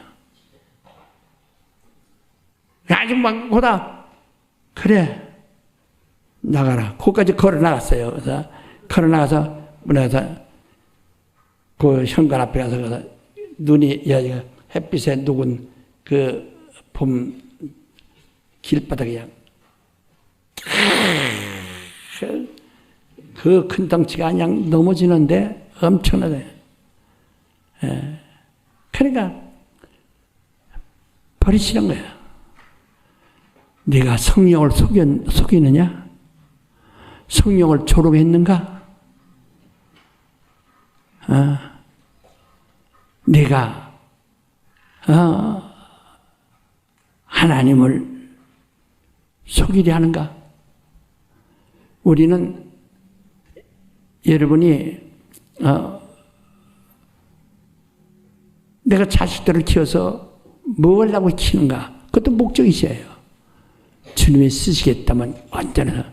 아주 막 보다, 그래, 나가라. 거기까지 걸어 나갔어요. 그래서 걸어 나가서 문에서 그 현관 앞에 가서 눈이 햇빛에 녹은 그 봄 길바닥에 그 큰 덩치가 그냥 넘어지는데 엄청나대. 그러니까 버리시는 거야. 네가 성령을 속이느냐? 성령을 조롱했는가? 네가 하나님을 속이려 하는가? 우리는 여러분이 내가 자식들을 키워서 뭘 하고 키우는가? 그것도 목적이 있어요. 주님이 쓰시겠다면 언제나.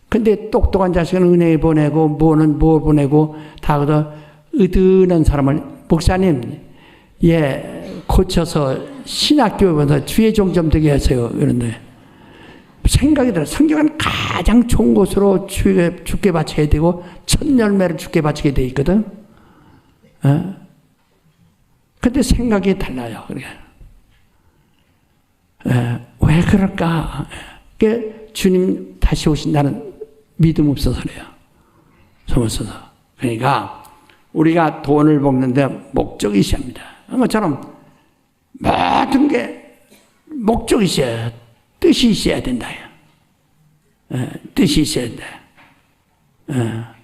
근데 똑똑한 자식은 은혜 보내고 뭐는 뭐 보내고 다 그다 의든한 사람을 목사님 고쳐서 신학교에 와서 주의 종 좀 되게 하세요. 이런데 생각이 들어. 성경은 가장 좋은 곳으로 죽게 바쳐야 되고 첫 열매를 죽게 바치게 돼 있거든. 근데 생각이 달라요. 왜 그럴까? 주님 다시 오신다는 믿음 없어서 그래요. 없어서. 그러니까 우리가 돈을 먹는데 목적이 있어야 합니다. 것처럼 모든 게 목적이 있어야, 뜻이 있어야 된다. 뜻이 있어야 된다.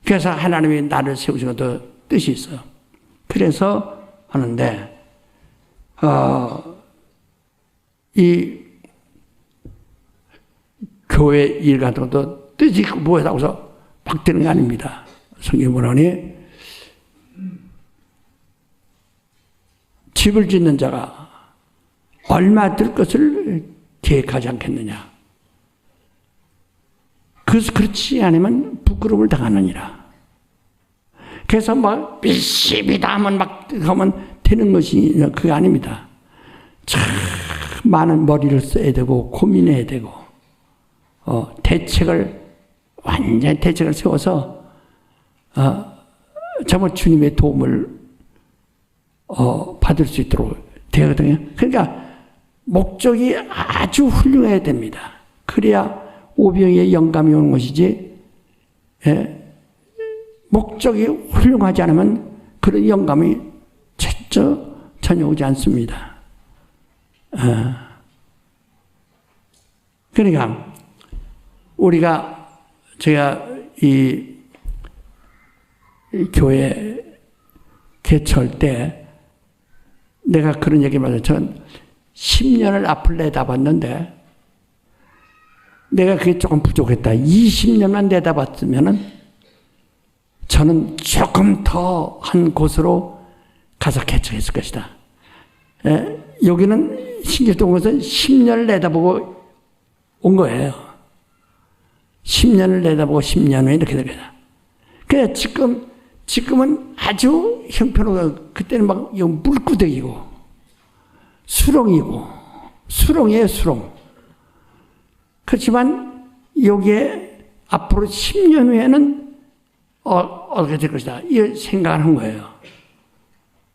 그래서 하나님이 나를 세우신 것도 뜻이 있어. 그래서 하는데, 이 교회 일 같은 것도 뜻이 있고 뭐라고 해서 막 되는 게 아닙니다. 성경 보라니 집을 짓는 자가 얼마 들 것을 계획하지 않겠느냐. 그렇지 않으면 부끄러움을 당하느니라. 그래서 막 비시비다 하면 막 하면 되는 것이 그게 아닙니다. 참 많은 머리를 써야 되고 고민해야 되고 완전히 대책을 세워서 정말 주님의 도움을 받을 수 있도록 되거든요. 그러니까 목적이 아주 훌륭해야 됩니다. 그래야 오병이의 영감이 오는 것이지, 목적이 훌륭하지 않으면 그런 영감이 전혀 오지 않습니다. 그러니까 제가 이 교회 개척할 때 내가 그런 얘기 말해요. 전 10년을 앞을 내다봤는데 내가 그게 조금 부족했다. 20년만 내다봤으면은 저는 조금 더 한 곳으로 가서 개척했을 것이다. 여기는 신길동에서 10년을 내다보고 온 거예요. 10년을 내다보고 10년 후에 이렇게 되겠다. 그래 지금은 아주 형편없고 그때는 막 물구덩이고 수렁이에요, 수렁. 그렇지만 여기에 앞으로 10년 후에는 어떻게 될 것이다. 이 생각을 한 거예요.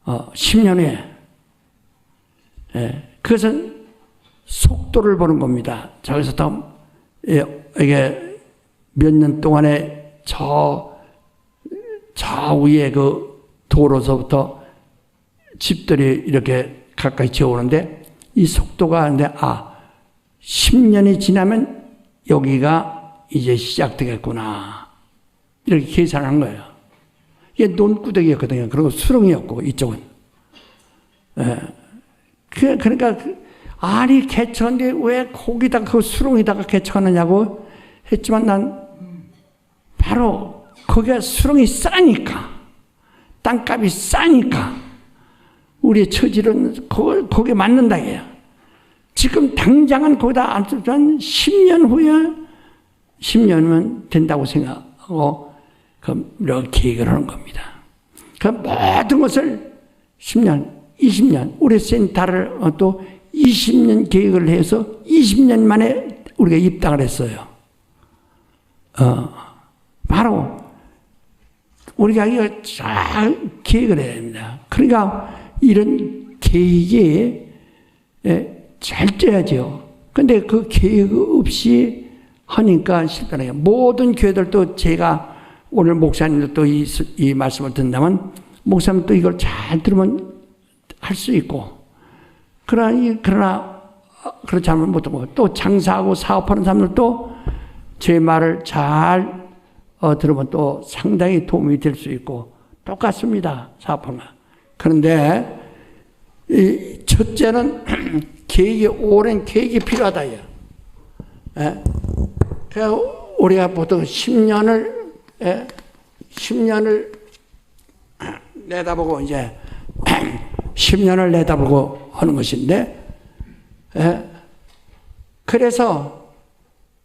10년 후에. 그것은 속도를 보는 겁니다. 저기서 이게 몇 년 동안에 저 위에 그 도로서부터 집들이 이렇게 가까이 지어오는데 이 속도가 근데 10년이 지나면 여기가 이제 시작되겠구나. 이렇게 계산을 한 거예요. 이게 논구덩이였거든요. 그리고 수렁이었고, 이쪽은. 그러니까, 아니, 개척한데 왜 거기다가 그 수렁에다가 개척하느냐고 했지만 난 바로 거기가 수렁이 싸니까, 땅값이 싸니까, 우리의 처지는 거기에 맞는다, 이게요. 지금 당장은 거기다 안 쓰지만 10년 후에 10년은 된다고 생각하고 이렇게 계획을 하는 겁니다. 그 모든 것을 10년, 20년, 우리 센터를 또 20년 계획을 해서 20년 만에 우리가 입당을 했어요. 바로 우리가 이거 잘 계획을 해야 됩니다. 그러니까 이런 계획이 잘 짜야죠. 근데 그 계획 없이 하니까 실패해요. 모든 교회들도 제가 오늘 목사님도 이 말씀을 듣는다면 목사님도 이걸 잘 들으면 할 수 있고 그러나 그렇지 않으면 못하고 또 장사하고 사업하는 사람들도 제 말을 잘 들으면 또 상당히 도움이 될 수 있고 똑같습니다. 사업하는 거. 그런데 이 첫째는 오랜 계획이 필요하다. 그래서 우리가 보통 10년을 내다보고 이제 10년을 내다보고 하는 것인데, 그래서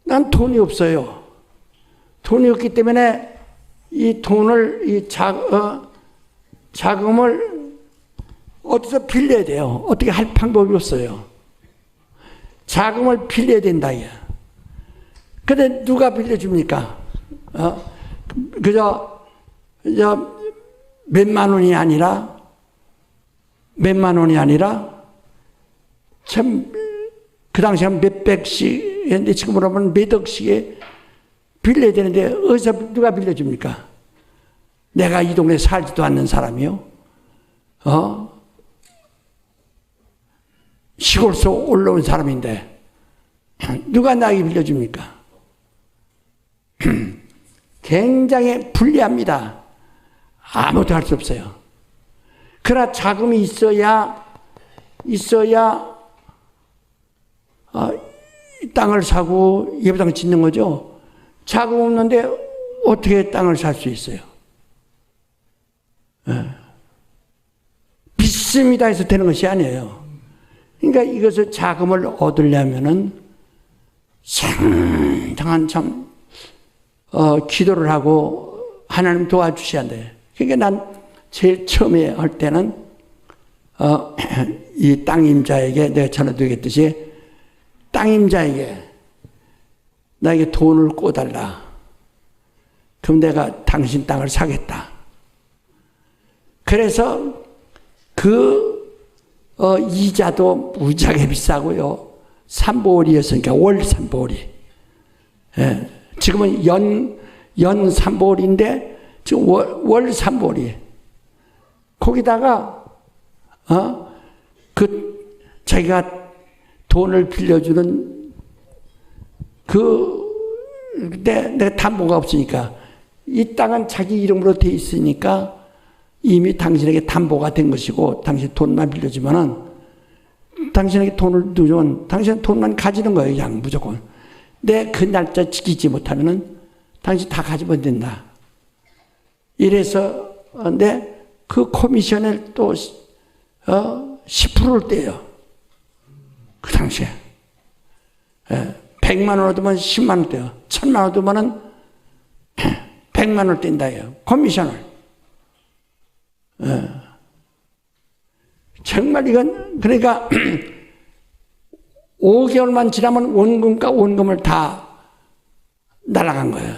난 돈이 없어요. 돈이 없기 때문에 이 돈을, 자금을 어디서 빌려야 돼요. 어떻게 할 방법이 없어요. 자금을 빌려야 된다. 근데 누가 빌려줍니까? 그저 몇만 원이 아니라 참 그 당시에 몇백씩인데 지금으로 보면 몇 억씩에 빌려야 되는데 어디서 누가 빌려줍니까? 내가 이 동네에 살지도 않는 사람이요. 시골에서 올라온 사람인데 누가 나에게 빌려줍니까? 굉장히 불리합니다. 아무것도 할 수 없어요. 그러나 자금이 있어야 이 땅을 사고 예배당을 짓는 거죠. 자금 없는데 어떻게 땅을 살 수 있어요? 믿습니다 해서 되는 것이 아니에요. 그러니까 이것을 자금을 얻으려면은 상당한 기도를 하고 하나님 도와주셔야 돼. 그러니까 난 제일 처음에 할 때는 이 땅임자에게 내가 전해드리겠듯이 땅임자에게 나에게 돈을 꿔달라. 그럼 내가 당신 땅을 사겠다. 그래서 이자도 무지하게 비싸고요. 3보월이었으니까 월 3보월이. 지금은 연 3보월인데 지금 월 3보월이. 거기다가 자기가 돈을 빌려주는 그때 내가 담보가 없으니까 이 땅은 자기 이름으로 돼 있으니까 이미 당신에게 담보가 된 것이고 당신 돈만 빌려주면은 당신에게 돈을 주면 당신은 돈만 가지는 거예요. 그냥 무조건. 내 그 날짜 지키지 못하면은 당신 다 가지면 된다. 이래서 내 그 코미션을 또 10%를 떼요. 그 당시에. 100만 원 얻으면 10만 원 떼요. 1000만 원 얻으면은 100만 원을 뗀다예요. 코미션을. 정말 이건 그러니까 5개월만 지나면 원금과 원금을 다 날아간 거예요.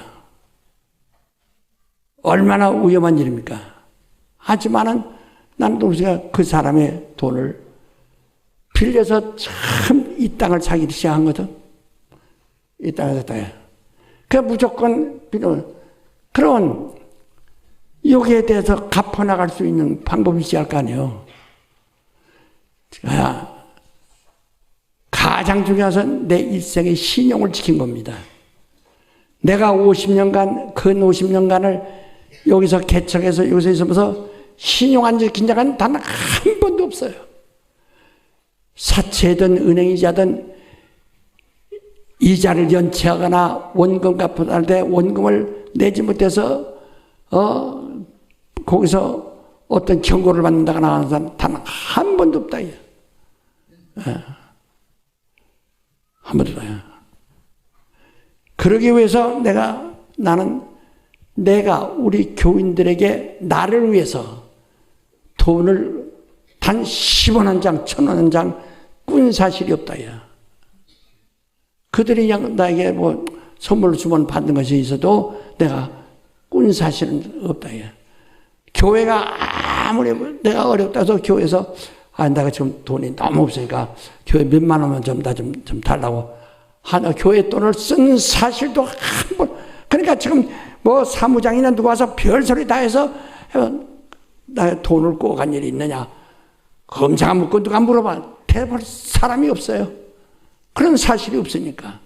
얼마나 위험한 일입니까? 하지만은 나는 동시에 그 사람의 돈을 빌려서 참 이 땅을 사기 시작한 거든. 이 땅에서 따요. 그 무조건 빌려. 그런 여기에 대해서 갚아나갈 수 있는 방법이 있어야 할 거 아니에요. 가장 중요한 것은 내 일생의 신용을 지킨 겁니다. 내가 50년간, 근 50년간을 여기서 개척해서 여기서 있으면서 신용 안 지킨 자가 단 한 번도 없어요. 사채든 은행이자든 이자를 연체하거나 원금 갚을 때 원금을 내지 못해서 거기서 어떤 경고를 받는다거나 하는 사람 단 한 번도 없다. 한 번도 없다. 그러기 위해서 나는 내가 우리 교인들에게 나를 위해서 돈을 단 10원 한 장, 1000원 한 장 꾼 사실이 없다. 그들이 그냥 나에게 뭐 선물로 주면 받는 것이 있어도 내가 꾼 사실은 없다. 교회가 아무리 내가 어렵다 해서 교회에서 내가 지금 돈이 너무 없으니까 교회 몇만 원만 좀 달라고 교회 돈을 쓴 사실도 한 번. 그러니까 지금 뭐 사무장이나 누가 와서 별소리 다 해서 나 돈을 꼬간 일이 있느냐. 검사가 묻고 누가 물어봐. 대답할 사람이 없어요. 그런 사실이 없으니까.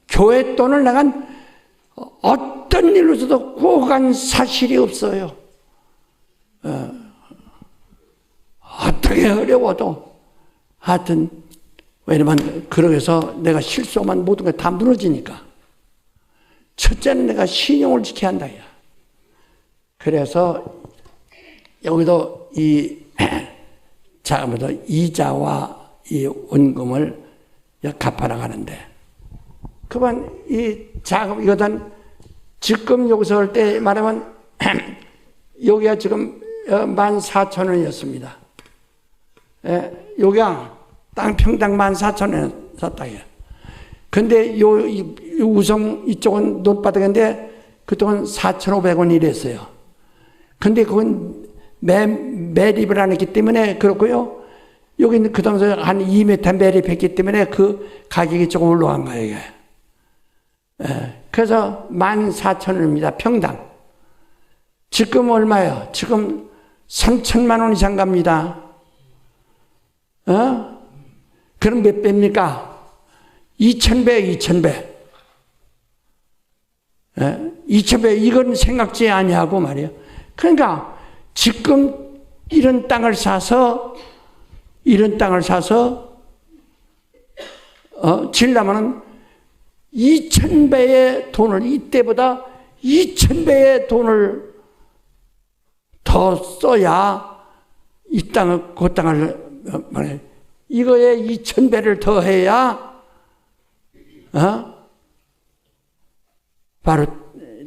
교회 돈을 내가 어떤 일로서도 꼬간 사실이 없어요. 어떻게 어려워도 하여튼 왜냐면 그러해서 내가 실수하면 모든 게 다 무너지니까. 첫째는 내가 신용을 지켜야 한다. 그래서 여기도 이 자금에도 이자와 이 원금을 갚아나가는데 그만 이 자금 이거는 지금 여기서 할 때 말하면 여기가 지금 14,000원이었습니다. 여기가 땅 평당 14,000원 샀다. 근데 우성 이쪽은 논바닥인데 그동안 4,500원 이랬어요. 근데 그건 매립을 안 했기 때문에 그렇고요. 여기는 그 당시에 한 2m 매립했기 때문에 그 가격이 조금 올라간 거예요. 이게. 그래서 14,000원입니다. 평당. 지금 얼마예요? 지금 3천만 원 이상 갑니다. 그럼 몇 배입니까? 2,000배, 2,000배. 2,000배, 이건 생각지 아니하고 말이에요. 그러니까 지금 이런 땅을 사서 질려면은 2,000배의 돈을 이때보다 2,000배의 돈을 더 써야 이 땅을 그 땅을 말해 이거에 2,000배를 더 해야 바로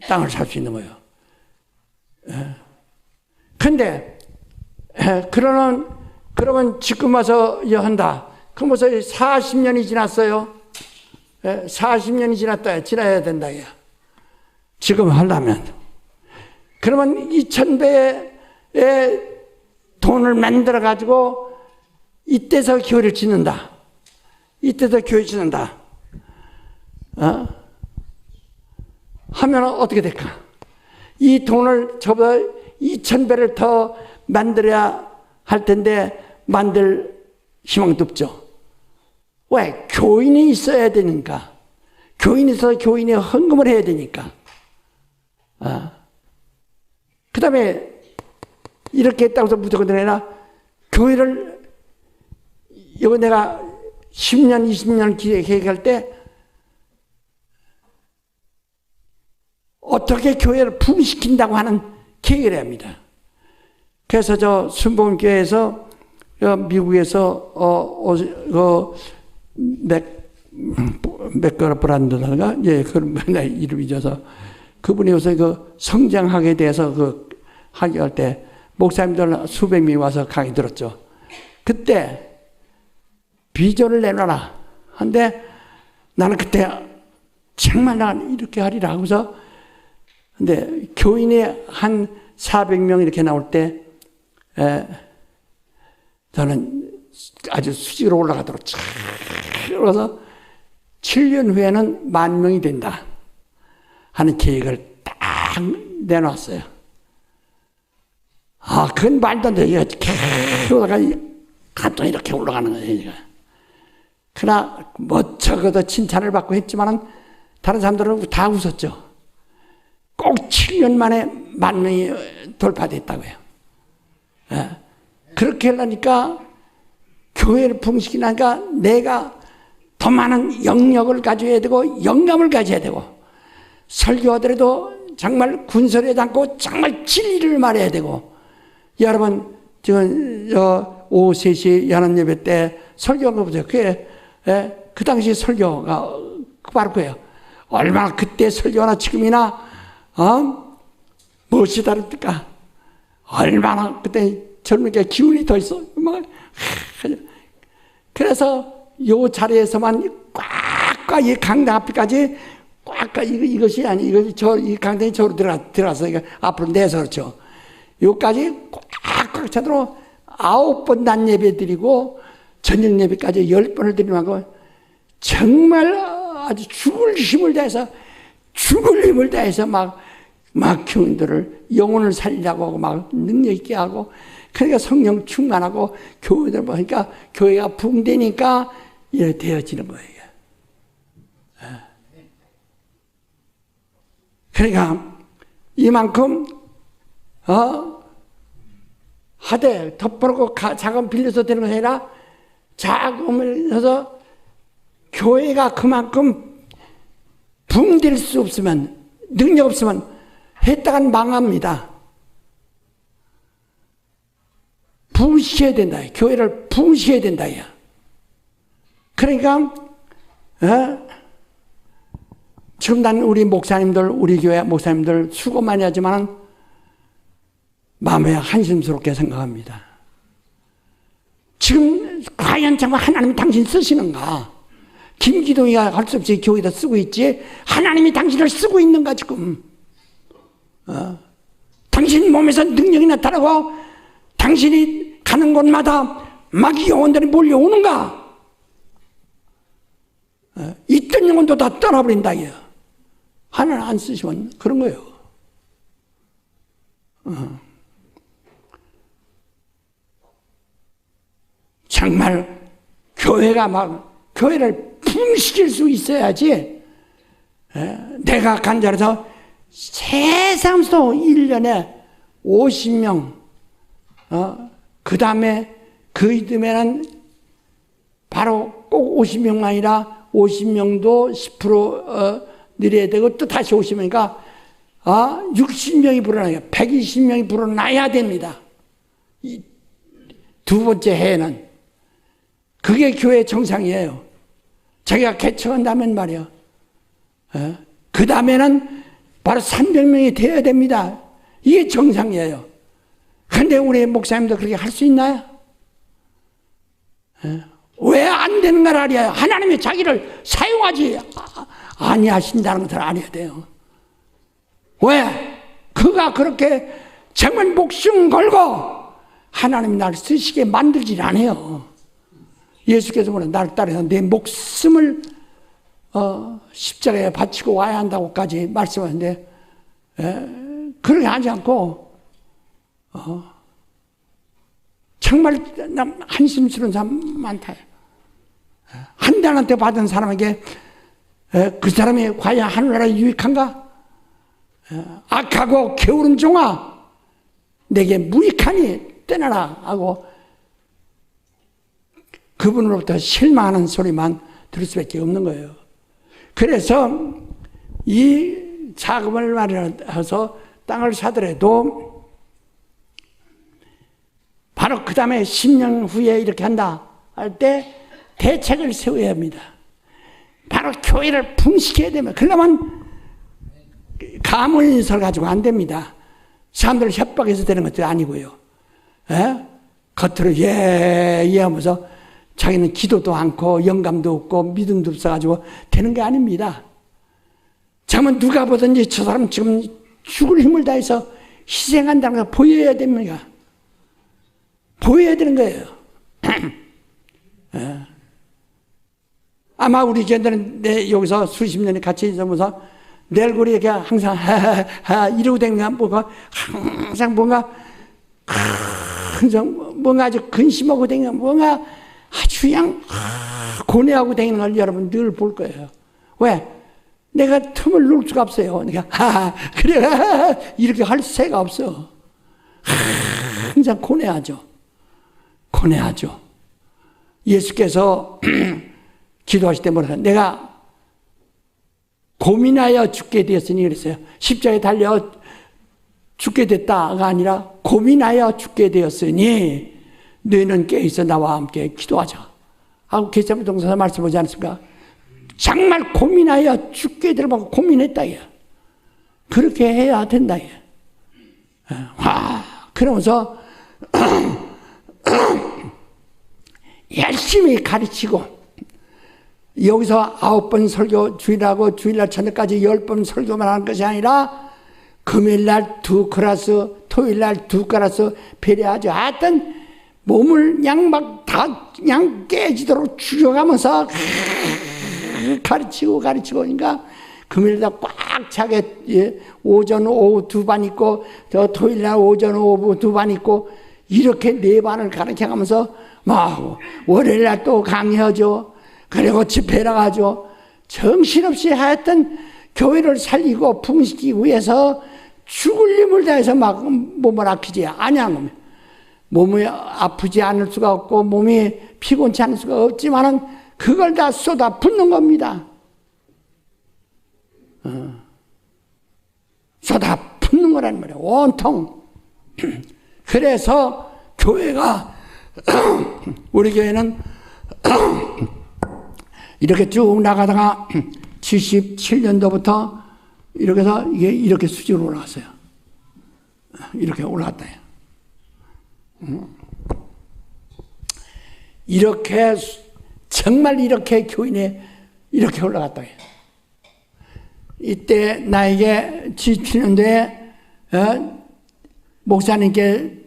땅을 살 수 있는 거예요. 근데 그러면 지금 와서 한다. 그럼 벌써 40년이 지났어요. 40년이 지나야 된다. 지금 하려면. 그러면 2,000배의 돈을 만들어 가지고 이때서 교회를 짓는다. 이때서 교회 짓는다. 하면 어떻게 될까? 이 돈을 저보다 2,000배를 더 만들어야 할 텐데 만들 희망도 없죠. 왜? 교인이 있어야 되니까. 교인이 있어서 교인이 헌금을 해야 되니까. 다음에 이렇게 했다고 해서 무조건 되나? 교회를, 이거 내가 10년, 20년 계획할 때 어떻게 교회를 부흥시킨다고 하는 계획을 합니다. 그래서 저 순복음교회에서 미국에서 맥거라 브란드가 그런 이름 잊어서 그분이 요새 그 성장학에 대해서 그 하기할 때 목사님들 수백 명이 와서 강의 들었죠. 그때 비전을 내놔라. 한데 나는 그때 정말 난 이렇게 하리라 하고서 근데 교인이 한 400명 이렇게 나올 때 저는 아주 수직으로 올라가도록 쫙 올라가서 7년 후에는 10,000명이 된다 하는 계획을 딱 내놨어요. 그건 말도 안 돼. 그러다가 갑자기 이렇게 올라가는 거예요. 그러나 멋쩍어도 칭찬을 받고 했지만은 다른 사람들은 다 웃었죠. 꼭 7년 만에 10,000명이 돌파됐다고요. 그렇게 하려니까 교회를 부흥시키려니까 내가 더 많은 영역을 가져야 되고 영감을 가져야 되고 설교하더라도 정말 군소리하지 않고 정말 진리를 말해야 되고 여러분 지금 오후 3시 연합 예배 때 설교한 거 보세요. 그게 그 당시 설교가 바로 그예요. 얼마나 그때 설교나 지금이나 무엇이 다릅니까? 얼마나 그때 젊은이가 기운이 더 있어. 그래서 요 자리에서만 꽉꽉 이 강당 앞에까지 꽉꽉 이것이 아니 이 강당이 저로 들어가서 앞으로 내서 그렇죠. 요까지 꽉꽉 차도록 9번 낮 예배 드리고 저녁 예배까지 10번을 드리고 정말 아주 죽을 힘을 다해서 막 교인들을 영혼을 살리려고 하고 막 능력 있게 하고 그러니까 성령 충만하고 교회들 보니까 교회가 붕대니까 이렇게 되어지는 거예요. 그러니까 이만큼 하되 덮어놓고 자금 빌려서 되는 것이 아니라 자금을 해서 교회가 그만큼 붕댈 수 없으면 능력 없으면 했다간 망합니다. 부흥시켜야 된다. 교회를 부흥시켜야 된다. 그러니까 지금 난 우리 목사님들 우리 교회 목사님들 수고 많이 하지만 마음에 한심스럽게 생각합니다. 지금 과연 정말 하나님이 당신 쓰시는가? 김기동이가 할 수 없이 교회에다 쓰고 있지 하나님이 당신을 쓰고 있는가 지금? 당신 몸에서 능력이 나타나고 당신이 가는 곳마다 마귀 영혼들이 몰려오는가? 있던 영혼도 다 떠나버린다. 하나님 안 쓰시면 그런 거예요. 정말 교회를 부흥시킬 수 있어야지. 내가 간절해서 세상에서 1년에 50명, 그 다음에 그 이듬해는 바로 꼭 50명만 아니라 50명도 10% 늘려야 되고 또 다시 50명이니까 60명이 불어나요. 120명이 불어나야 됩니다. 두 번째 해에는. 그게 교회 정상이에요. 자기가 개척한다면 말이요. 그 다음에는 바로 300명이 되어야 됩니다. 이게 정상이에요. 그런데 우리 목사님도 그렇게 할 수 있나요? 왜 안 되는가를 알아야 하나님이 자기를 사용하지 아니하신다는 것을 알아야 돼요. 왜? 그가 그렇게 정말 목숨 걸고 하나님이 나를 쓰시게 만들질 않아요. 예수께서 뭐래? 나를 따라서 내 목숨을 십자가에 바치고 와야 한다고까지 말씀하셨는데 그렇게 하지 않고 정말 한심스러운 사람 많다. 한 달한테 받은 사람에게 그 사람이 과연 하늘나라에 유익한가? 악하고 게으른 종아 내게 무익하니 떠나라 하고 그분으로부터 실망하는 소리만 들을 수밖에 없는 거예요. 그래서 이 자금을 마련해서 땅을 사더라도 바로 그 다음에 10년 후에 이렇게 한다 할 때 대책을 세워야 합니다. 바로 교회를 붕시켜야 됩니다. 그러면 가문인설 가지고 안 됩니다. 사람들을 협박해서 되는 것도 아니고요. 에? 겉으로 예 하면서 자기는 기도도 않고 영감도 없고 믿음도 없어가지고 되는 게 아닙니다. 잠은 누가 보든지 저 사람 지금 죽을 힘을 다해서 희생한다는 걸 보여야 됩니다. 보여야 되는 거예요. 아마 우리 교회들은 여기서 수십 년이 같이 있으면서 내 얼굴이 이렇게 항상 하하하 이러고 다니는 뭔가 항상 뭔가 아주 근심하고 다니는 뭔가 아주 그냥 고뇌하고 다니는 걸 여러분 늘 볼 거예요. 왜? 내가 틈을 놓을 수가 없어요. 내가 그래 이렇게 할 새가 없어. 항상 고뇌하죠. 예수께서 기도하실 때 뭐라 내가 고민하여 죽게 되었으니 그랬어요. 십자가에 달려 죽게 됐다가 아니라 고민하여 죽게 되었으니 너희는 깨어있어 나와 함께 기도하자 하고 겟세마네 동산에서 말씀하지 않습니까? 정말 고민하여 죽게 되려고 고민했다. 그렇게 해야 된다. 그러면서 열심히 가르치고 여기서 9번 설교 주일하고 주일날 저녁까지 10번 설교만 하는 것이 아니라 금요일날 2클래스 토요일날 2클래스 배려하죠. 하여튼 몸을 그냥 막 다 그냥 깨지도록 죽여가면서 가르치고 그러니까 금요일날 꽉 차게 오전 오후 2반 있고 토요일날 오전 오후 2반 있고 이렇게 4반을 가르쳐가면서 막 월요일날 또 강의하죠. 그리고 집회 나가죠. 정신없이 하여튼 교회를 살리고 붕시키기 위해서 죽을 힘을 다해서 막 몸을 아끼지 아니하는 거예요. 몸이 아프지 않을 수가 없고 몸이 피곤치 않을 수가 없지만은 그걸 다 쏟아 붓는 겁니다. 쏟아 붓는 거라는 말이에요. 온통. 그래서 교회가 우리 교회는 이렇게 쭉 나가다가 77년도부터 이렇게 해서 이게 이렇게 수직으로 올라갔어요. 이렇게 올라갔다. 이렇게 정말 이렇게 교인이 이렇게 올라갔다. 이때 나에게 77년도에 목사님께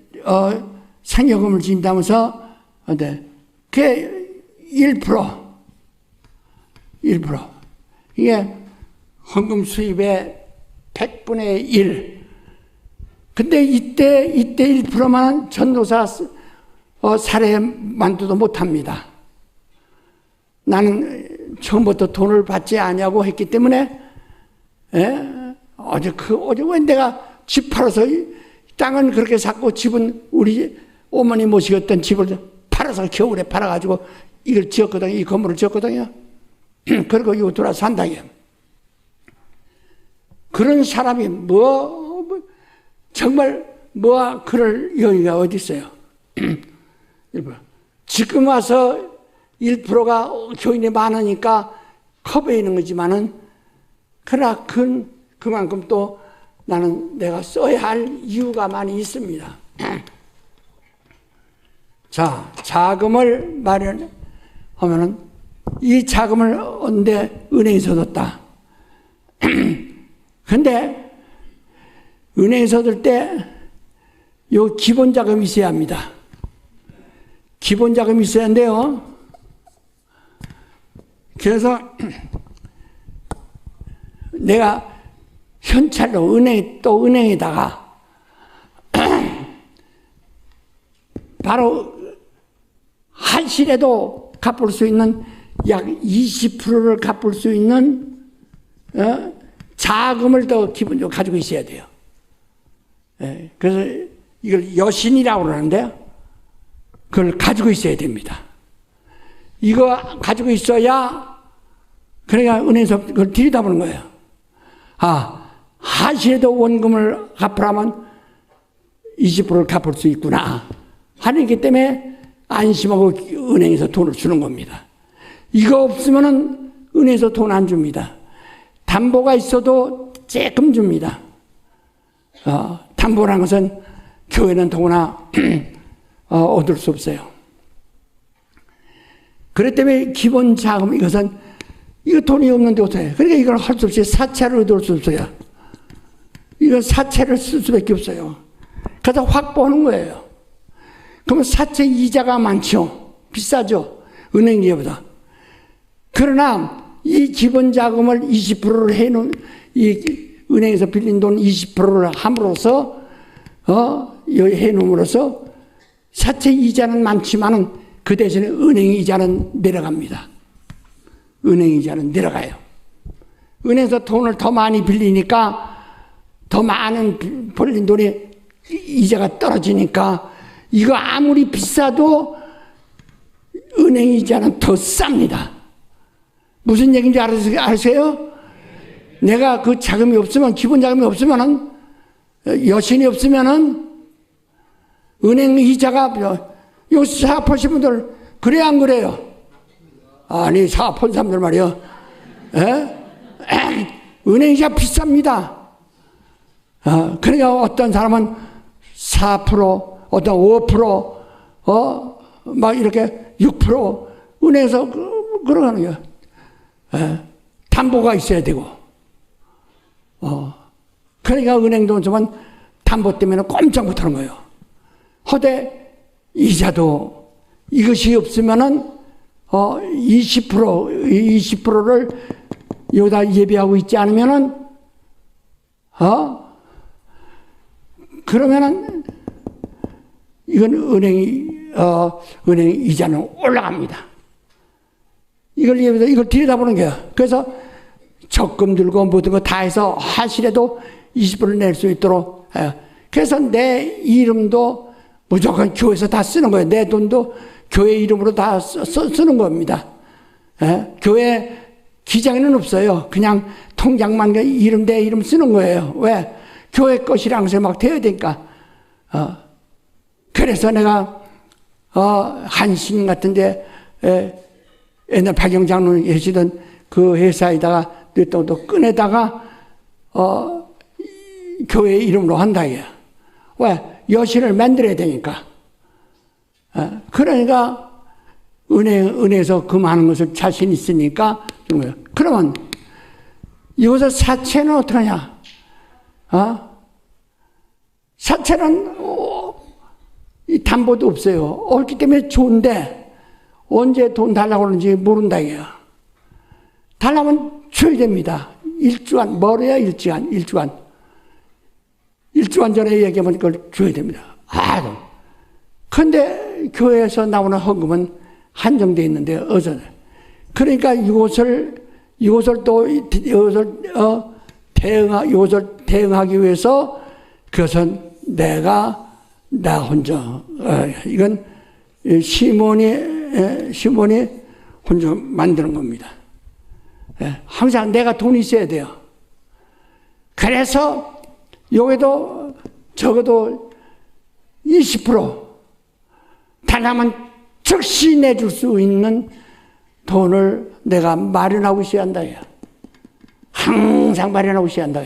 상여금을 준다면서 그게 1% 이게 헌금 수입의 100분의 1. 근데 이때 1%만 전도사 사례만두도 못합니다. 나는 처음부터 돈을 받지 않냐고 했기 때문에 어제 왜 내가 집 팔아서 땅은 그렇게 샀고 집은 우리 어머니 모시겠던 집을 팔아서 겨울에 팔아가지고 이걸 지었거든요. 이 건물을 지었거든요. 그리고 이거 돌아서 산다고요. 그런 사람이 정말 그럴 여유가 어디 있어요. 지금 와서 1%가 교인이 많으니까 커 보이는 거지만은 그러나 그만큼 또 나는 내가 써야 할 이유가 많이 있습니다. 자, 자금을 마련하면은 이 자금을 언제 은행에서 뒀다. 근데 은행에서 둘 때 요 기본 자금이 있어야 합니다. 기본 자금이 있어야 한대요. 그래서 내가 현찰로 은행에다가 바로 한시라도 갚을 수 있는 약 20%를 갚을 수 있는 자금을 더 기본적으로 가지고 있어야 돼요. 그래서 이걸 여신이라고 그러는데요. 그걸 가지고 있어야 됩니다. 이거 가지고 있어야 그러니까 은행에서 그걸 들여다보는 거예요. 아, 하시에도 원금을 갚으라면 20%를 갚을 수 있구나 하기 때문에 안심하고 은행에서 돈을 주는 겁니다. 이거 없으면은 은행에서 돈 안 줍니다. 담보가 있어도 조금 줍니다. 담보라는 것은 교회는 더구나 얻을 수 없어요. 그렇기 때문에 기본 자금 이것은 이거 돈이 없는데 어떻게 해? 그러니까 이걸 할 수 없이 사채를 얻을 수 없어요. 이건 사채를 쓸 수밖에 없어요. 그래서 확보하는 거예요. 그러면 사채 이자가 많죠. 비싸죠. 은행 이자보다. 그러나 이 기본 자금을 20%를 해놓은 이 은행에서 빌린 돈 20%를 함으로써 해놓음으로써 사채 이자는 많지만은 그 대신에 은행 이자는 내려갑니다. 은행 이자는 내려가요. 은행에서 돈을 더 많이 빌리니까 더 많은 벌린 돈이 이자가 떨어지니까 이거 아무리 비싸도 은행 이자는 더 쌉니다. 무슨 얘기인지 아세요? 내가 그 자금이 없으면, 기본 자금이 없으면은, 여신이 없으면은, 은행 이자가, 요 사업하신 분들, 그래, 안 그래요? 아니, 사업한 사람들 말이요. 은행 이자 비쌉니다. 그러니까 어떤 사람은 4%, 어떤 5%, 막 이렇게 6% 은행에서 그러는 거예요. 담보가 있어야 되고. 그러니까 은행도 좀 담보 때문에 꼼짝 못하는 거예요. 허대 이자도 이것이 없으면은 20%를 여기다 예비하고 있지 않으면은 그러면은 이건 은행 이자는 올라갑니다. 이걸 예비해서 이걸 들여다보는 거예요. 그래서 적금 들고 모든 거 다 해서 하시래도 20%를 낼 수 있도록 해요. 그래서 내 이름도 무조건 교회에서 다 쓰는 거예요. 내 돈도 교회 이름으로 다 쓰는 겁니다. 교회 기장에는 없어요. 그냥 통장만 이름 내 이름 쓰는 거예요. 왜? 교회 것이라는 것을 막 되어야 되니까. 그래서 내가 한신 같은데 옛날 박영장로 계시던 그 회사에다가 또 꺼내다가 교회 이름으로 한다 이게. 왜? 여신을 만들어야 되니까. 그러니까 은행에서 그 많은 것을 자신 있으니까 그러면 이것을 사채는 어떻게 하냐? 사채는 이 담보도 없어요. 없기 때문에 좋은데 언제 돈 달라고 그러는지 모른다 이게요. 달라면 줘야 됩니다. 일주간, 멀어야 일주간. 일주간 전에 얘기하면 그걸 줘야 됩니다. 근데 교회에서 나오는 헌금은 한정되어 있는데, 어서. 그러니까 이것을 대응하기 위해서 그것은 나 혼자, 이건 시몬이 혼자 만드는 겁니다. 항상 내가 돈이 있어야 돼요. 그래서 여기도 적어도 20% 달라면 즉시 내줄 수 있는 돈을 내가 마련하고 있어야 한다. 항상 마련하고 있어야 한다.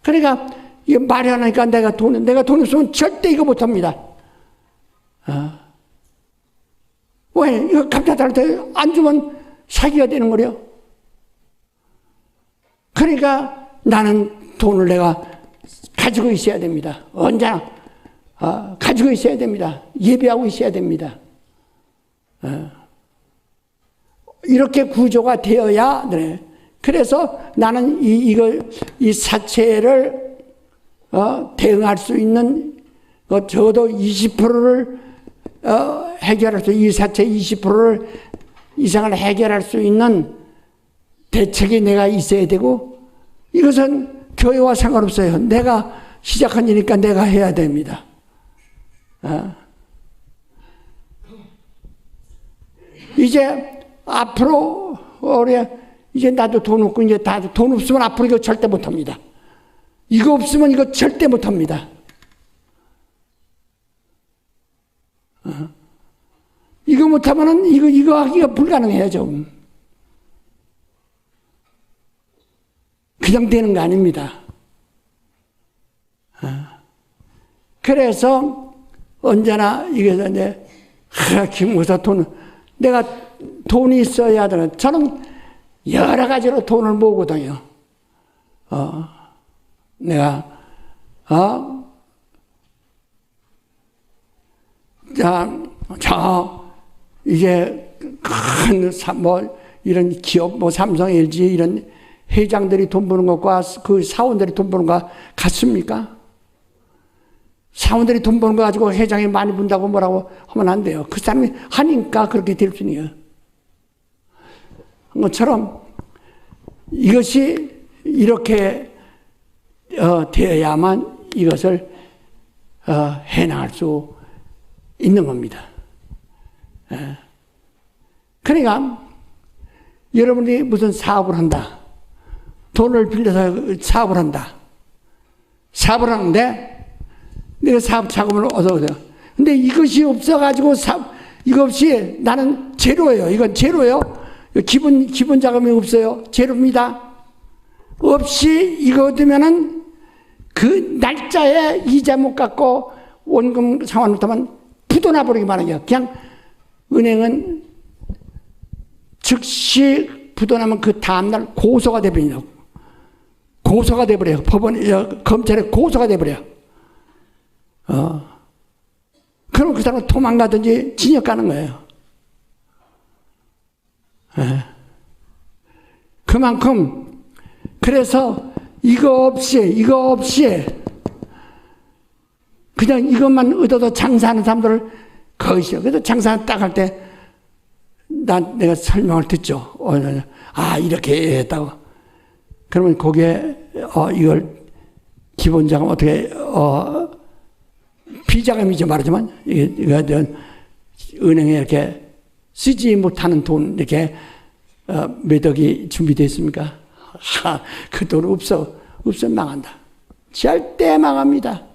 그러니까 이거 마련하니까 내가 돈 없으면 절대 이거 못합니다. 왜? 이거 감자들한테 안 주면 사기가 되는 거래요. 그러니까 나는 돈을 내가 가지고 있어야 됩니다. 언제나 가지고 있어야 됩니다. 예비하고 있어야 됩니다. 이렇게 구조가 되어야 돼. 그래서 나는 이 사채를 대응할 수 있는 적어도 20%를 해결할 수, 이 사채 20%를 이상을 해결할 수 있는 대책이 내가 있어야 되고, 이것은 교회와 상관없어요. 내가 시작한 일이니까 내가 해야 됩니다. 이제 앞으로 이제 나도 돈 없고 이제 다 돈 없으면 앞으로 이거 절대 못합니다. 이거 없으면 이거 절대 못합니다. 이거 못하면은 이거 하기가 불가능해요. 좀 그냥 되는 거 아닙니다. 그래서 언제나 이게 이제 김무사 내가 돈이 있어야 하더라. 저는 여러 가지로 돈을 모으거든요. 내가 이제 큰 이런 기업 삼성, LG 이런 회장들이 돈 버는 것과 그 사원들이 돈 버는 거 같습니까? 사원들이 돈 버는 거 가지고 회장이 많이 번다고 뭐라고 하면 안 돼요. 그 사람이 하니까 그렇게 될 뿐이에요. 것처럼 이것이 이렇게 되어야만 이것을 해나갈 수 있는 겁니다. 그러니까 여러분이 무슨 사업을 한다. 돈을 빌려서 사업을 한다. 사업을 하는데 내가 사업 자금을 얻어요. 근데 이것이 없어가지고 이거 없이 나는 제로예요. 이건 제로예요. 기본 자금이 없어요. 제로입니다. 없이 이거 얻으면은 그 날짜에 이자 못 갚고 원금 상환 못하면 부도나 버리기만 해요. 그냥 은행은 즉시 부도나면 그 다음날 고소가 돼버려요. 고소가 돼버려요. 검찰에 고소가 돼버려요. 그럼 그 사람은 도망가든지 징역 가는 거예요. 그만큼 그래서 이거 없이 그냥 이것만 얻어도 장사하는 사람들을 거의 싫어. 그래서 장사 딱 할 때 내가 설명을 듣죠. 이렇게 했다고. 그러면 거기에 이걸 기본 자금 어떻게 비자금이죠 말하지만 이거 은행에 이렇게 쓰지 못하는 돈 이렇게 몇 억이 준비되어 있습니까? 그 돈 없어 망한다. 절대 망합니다.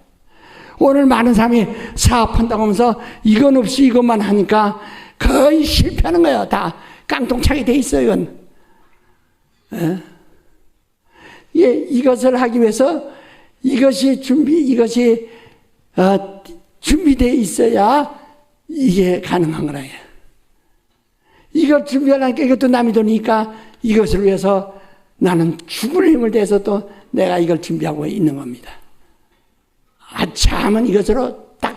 오늘 많은 사람이 사업한다고 하면서 이건 없이 이것만 하니까 거의 실패하는 거예요. 다 깡통차게 돼 있어요. 이건. 이것을 하기 위해서 이것이 준비되어 있어야 이게 가능한 거라요. 이걸 준비하려니까 이것도 남의 돈이니까 이것을 위해서 나는 죽을 힘을 대해서 또 내가 이걸 준비하고 있는 겁니다. 아참은 이것으로 딱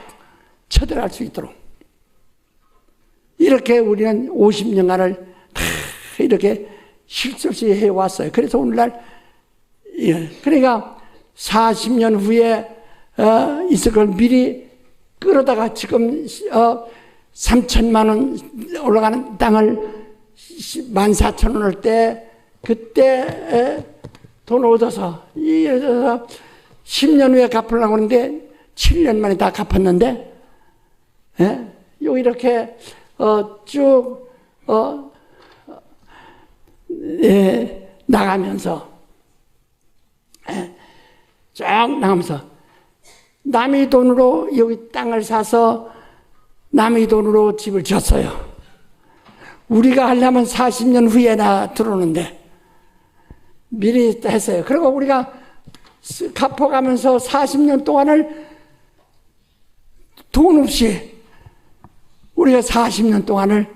쳐들어갈 수 있도록. 이렇게 우리는 50년간을 다 이렇게 실수 없이 해왔어요. 그래서 오늘날, 그러니까 40년 후에 있을 걸 미리 끌어다가 지금 3천만 원 올라가는 땅을 14,000원 할 때 그때 돈 얻어서 10년 후에 갚으려고 하는데 7년 만에 다 갚았는데 요 이렇게 쭉 나가면서 쭉 나가면서 남의 돈으로 여기 땅을 사서 남의 돈으로 집을 지었어요. 우리가 하려면 40년 후에나 들어오는데 미리 했어요. 그리고 우리가 갚아가면서 40년 동안을 돈 없이 우리가 40년 동안을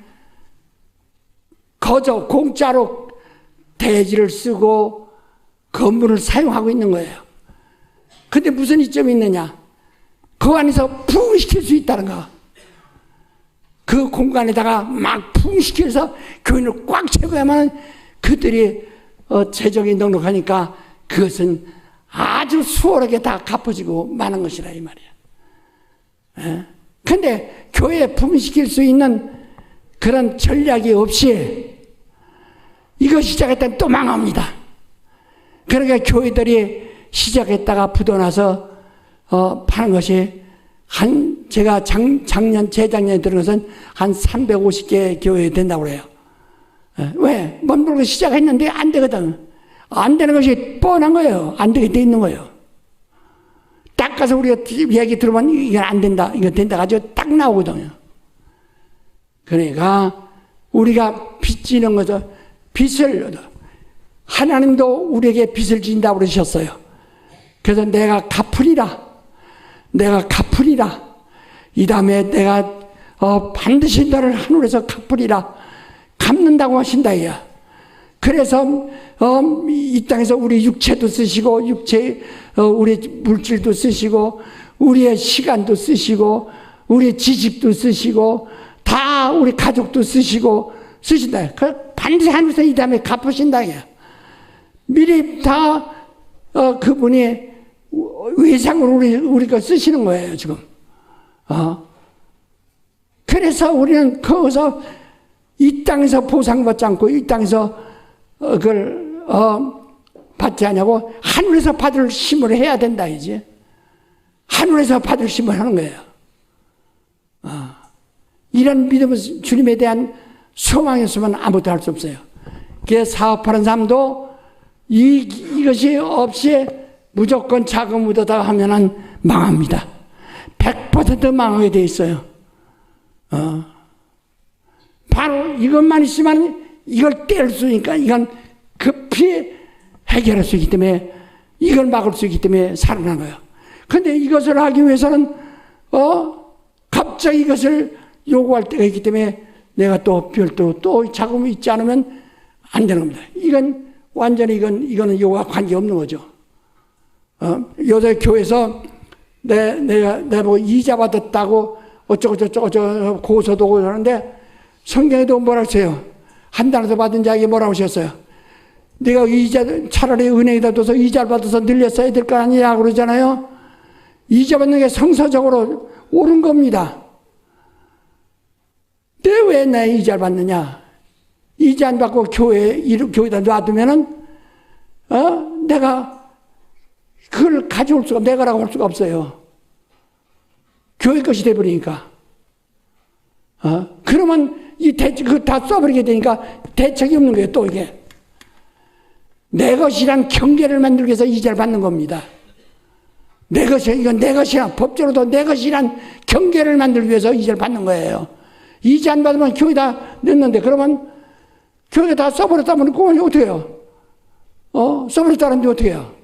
거저 공짜로 대지를 쓰고 건물을 사용하고 있는 거예요. 근데 무슨 이점이 있느냐? 그 안에서 부흥시킬 수 있다는 거. 그 공간에다가 막 부흥시켜서 교인을 꽉 채워야만 그들이 재정이 넉넉하니까 그것은 아주 수월하게 다 갚아지고 마는 것이라 이 말이야. 근데 교회에 부흥시킬 수 있는 그런 전략이 없이 이거 시작했다면 또 망합니다. 그러니까 교회들이 시작했다가 부도나서 파는 것이 제가 재작년에 들은 것은 한 350개 교회 된다고 그래요. 왜? 몸부로 시작했는데 안 되거든. 안 되는 것이 뻔한 거예요. 안 되게 돼 있는 거예요. 딱 가서 우리가 얘기 들으면 이건 안 된다, 이거 된다 가지고 딱 나오거든요. 그러니까 우리가 빚 지는 것은 빚을, 하나님도 우리에게 빚을 진다고 그러셨어요. 그래서 내가 갚으리라. 이 다음에 내가 반드시 너를 하늘에서 갚으리라. 갚는다고 하신다 이야. 그래서 이 땅에서 우리 육체도 쓰시고 우리 물질도 쓰시고 우리의 시간도 쓰시고 우리 지식도 쓰시고 다 우리 가족도 쓰신다. 반드시 하늘에서 이 다음에 갚으신다 이야. 미리 다 그분이 외상으로 우리 거 쓰시는 거예요 지금. 그래서 우리는 거기서 이 땅에서 보상받지 않고 이 땅에서 그걸 받지 않냐고 하늘에서 받을 심을 해야 된다 이제. 하늘에서 받을 심을 하는 거예요. 이런 믿음은 주님에 대한 소망이었으면 아무것도 할 수 없어요. 그래서 사업하는 사람도 이것이 없이 무조건 자금 묻어다 하면은 망합니다. 100% 망하게 돼 있어요. 바로 이것만 있으면 이걸 뗄 수 있으니까 이건 급히 해결할 수 있기 때문에 이걸 막을 수 있기 때문에 살아난 거예요. 근데 이것을 하기 위해서는 갑자기 이것을 요구할 때가 있기 때문에 내가 또 별도 또 자금이 있지 않으면 안 되는 겁니다. 이건 완전히 이거는 요구와 관계없는 거죠. 요새 교회에서 내가 뭐 이자 받았다고 어쩌고 고소도 오고 그러는데 성경에도 뭐라고 했어요? 한 달에서 받은 자에게 뭐라고 하셨어요? 내가 이자 차라리 은행에다 둬서 이자를 받아서 늘렸어야 될 거 아니냐 그러잖아요. 이자 받는 게 성서적으로 옳은 겁니다. 근데 왜 내 이자를 받느냐? 이자 안 받고 교회에다 놔두면은 내가 그걸 가져올 수가, 내가라고 할 수가 없어요. 교회 것이 돼버리니까. 그러면 그거 다 써버리게 되니까 대책이 없는 거예요, 또 이게. 내 것이란 경계를 만들기 위해서 이자를 받는 겁니다. 이건 내 것이란, 법적으로도 내 것이란 경계를 만들기 위해서 이자를 받는 거예요. 이자 안 받으면 교회에다 넣는데, 그러면 교회에 다 써버렸다면 그건 어떻게 해요? 써버렸다는데 어떻게 해요?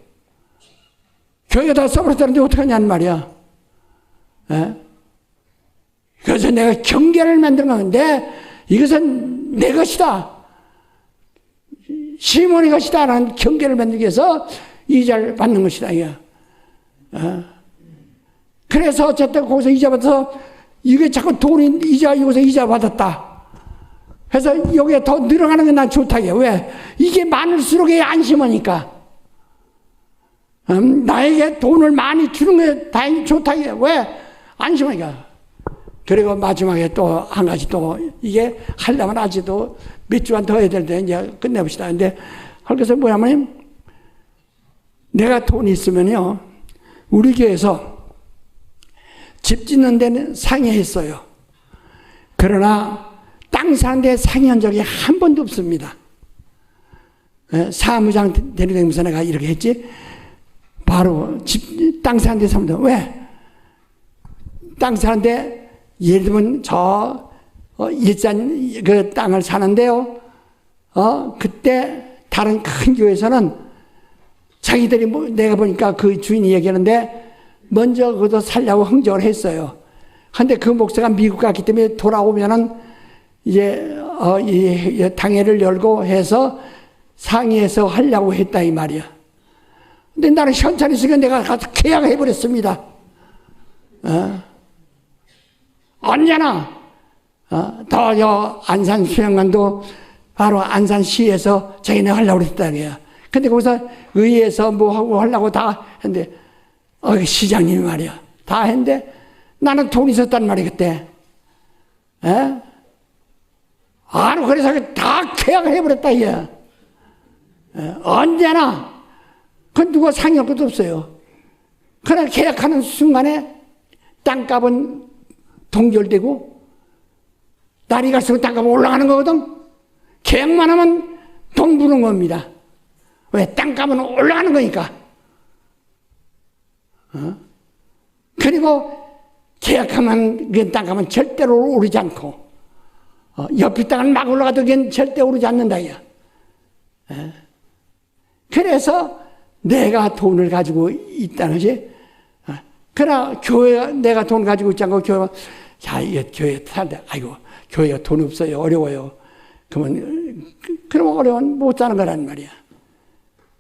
교회가 다 써버렸다는데 어떻게 하냐는 말이야. 그래서 내가 경계를 만든 건데, 이것은 내 것이다. 시몬의 것이다. 라는 경계를 만들기 위해서 이자를 받는 것이다. 그래서 어쨌든 거기서 이자 받아서 이게 자꾸 돈이 여기서 이자 받았다. 그래서 여기에 더 늘어가는 게 난 좋다. 왜? 이게 많을수록 안심하니까. 나에게 돈을 많이 주는 게 다행히 좋다. 왜? 안심하니까. 그리고 마지막에 또 한 가지 또 이게 하려면 아직도 몇 주간 더 해야 되는데 이제 끝내봅시다. 근데 할 것은 뭐냐면 내가 돈이 있으면요. 우리 교회에서 집 짓는 데는 상의했어요. 그러나 땅 사는 데 상의한 적이 한 번도 없습니다. 사무장 대리되면서 내가 이렇게 했지. 바로 땅 사는 데 사면 왜? 땅 사는 데 예를 들면 일산 그 땅을 사는데요. 그때 다른 큰 교회에서는 자기들이 내가 보니까 그 주인이 얘기하는데 먼저 그것도 살려고 흥정을 했어요. 근데 그 목사가 미국 갔기 때문에 돌아오면은 이제 이 당회를 열고 해서 상의해서 하려고 했다 이 말이야. 근데 나는 현찰이 있으니까 내가 가서 계약해 버렸습니다. 언제나 더 안산 수양관도 바로 안산시에서 자기네 하려고 그랬다 그래요. 근데 거기서 의회에서 뭐 하고 하려고 다 했는데 시장님이 말이야 다 했는데 나는 돈이 있었단 말이야 그때. 그래서 다 계약을 해버렸다 이게. 언제나 그건 누가 상의할 것도 없어요. 그러나 계약하는 순간에 땅값은 동결되고 날이 갈수록 땅값은 올라가는 거거든. 계약만 하면 돈 부는 겁니다. 왜? 땅값은 올라가는 거니까. 그리고 계약하면 그 땅값은 절대로 오르지 않고 옆에 땅은 막 올라가도 그건 절대 오르지 않는다. 그래서 내가 돈을 가지고 있다는 것이, 그러나 교회가 내가 돈 가지고 있지 않고 교회가, 야, 이게 교회 사는데, 아이고, 교회가 돈 없어요. 어려워요. 그러면 어려운 못 사는 거란 말이야.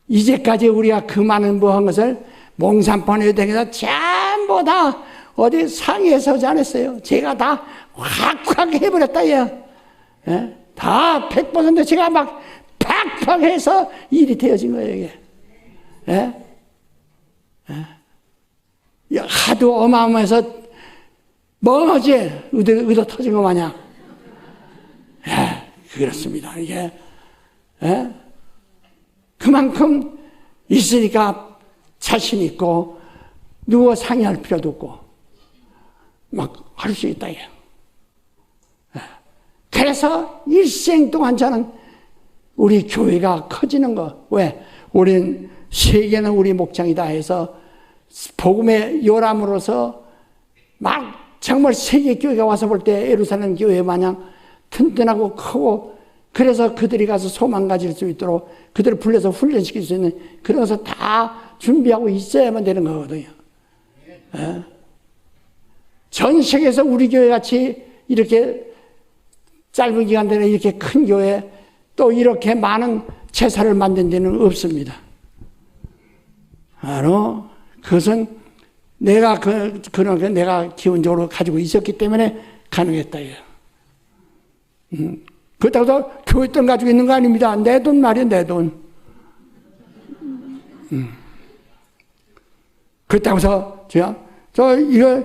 이제까지 우리가 그 많은 뭐 한 것을 몽산판에 대해서 전부 다 어디 상의에 서지 않았어요. 제가 다 확확 해버렸다, 야. 다 100% 제가 막 팍팍 해서 일이 되어진 거예요, 이게. 하도 어마어마해서 뭐지? 의도 터진 거 마냥. 그렇습니다. 이게. 그만큼 있으니까 자신 있고, 누구 상의할 필요도 없고, 막 할 수 있다, 이게. 그래서 일생 동안 저는 우리 교회가 커지는 거. 왜? 우린 세계는 우리 목장이다 해서 복음의 요람으로서 막 정말 세계 교회가 와서 볼 때 예루살렘 교회 마냥 튼튼하고 크고, 그래서 그들이 가서 소망 가질 수 있도록 그들을 불러서 훈련시킬 수 있는 그런 것을 다 준비하고 있어야만 되는 거거든요. 전 세계에서 우리 교회 같이 이렇게 짧은 기간 내에 이렇게 큰 교회, 또 이렇게 많은 제사를 만든 데는 없습니다. 바로 그것은 내가 그런 게 내가 기본적으로 가지고 있었기 때문에 가능했다. 그렇다고 해서 교회 돈 가지고 있는 거 아닙니다. 내 돈 말이야, 내 돈. 그렇다고 해서 저 이거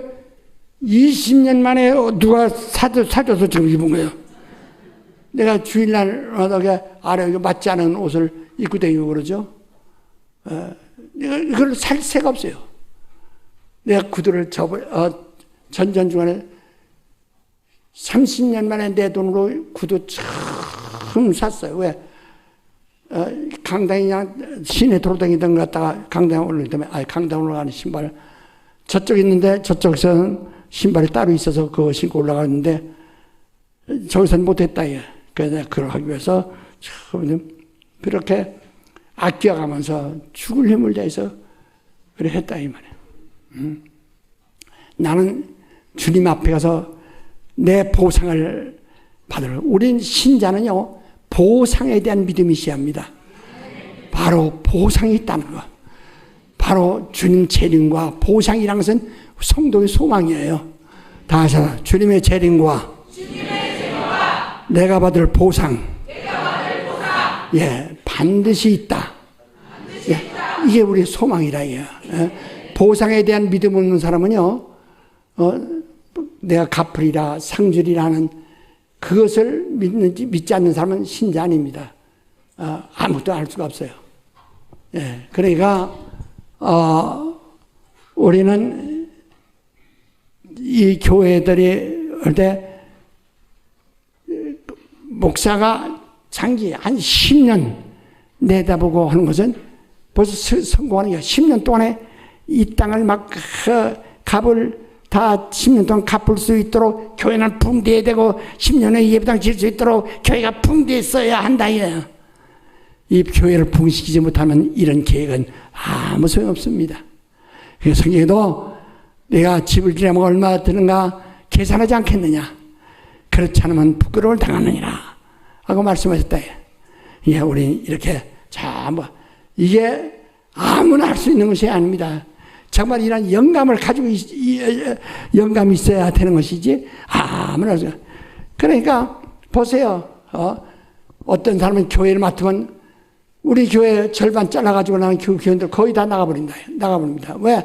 20년 만에 누가 사줘서 지금 입은 거예요. 내가 주일날 아래 맞지 않은 옷을 입고 다니고 그러죠. 이걸 살 새가 없어요. 내가 구두를 전전 중간에 30년 만에 내 돈으로 구두 처음 샀어요. 왜? 강당이 그냥 시내 돌아다니던 것 갔다가 강당 올라가면, 강당 올라가는 신발, 저쪽 있는데 저쪽에서는 신발이 따로 있어서 그거 신고 올라가는데 저기서는 못했다. 그래서 내가 그걸 하기 위해서 처음 그렇게 아껴가면서 죽을 힘을 다해서 그래 했다, 이 말이야. 나는 주님 앞에 가서 내 보상을 받으러. 우린 신자는요, 보상에 대한 믿음이 있어야 합니다. 바로 보상이 있다는 거. 바로 주님 재림과 보상이라는 것은 성도의 소망이에요. 다 하셔서 주님의 재림과 내가 받을 보상. 예, 반드시 있다. 이게 우리의 소망이라. 보상에 대한 믿음 없는 사람은요, 내가 갚으리라, 상주리라는 그것을 믿지 않는 사람은 신자 아닙니다. 아무것도 알 수가 없어요. 예, 그러니까, 우리는 이 교회들이 할 때, 목사가 장기 한 10년 내다보고 하는 것은 벌써 성공하는 거야. 10년 동안에 이 땅을 막 값을 다 10년 동안 갚을 수 있도록 교회는 붕대해야 되고 10년에 예배당 질 수 있도록 교회가 붕대했어야 한다. 이 교회를 붕시키지 못하면 이런 계획은 아무 소용없습니다. 그래서 성경에도 내가 집을 지내면 얼마 드는가 계산하지 않겠느냐. 그렇지 않으면 부끄러움을 당하느니라 하고 말씀하셨다. 예, 우리 이렇게 이게 아무나 할 수 있는 것이 아닙니다. 정말 이런 영감을 가지고 영감이 있어야 되는 것이지 아무나 할 수. 그러니까 보세요. 어떤 사람은 교회를 맡으면 우리 교회 절반 잘라가지고 나온 교회들 거의 다 나가버립니다. 왜?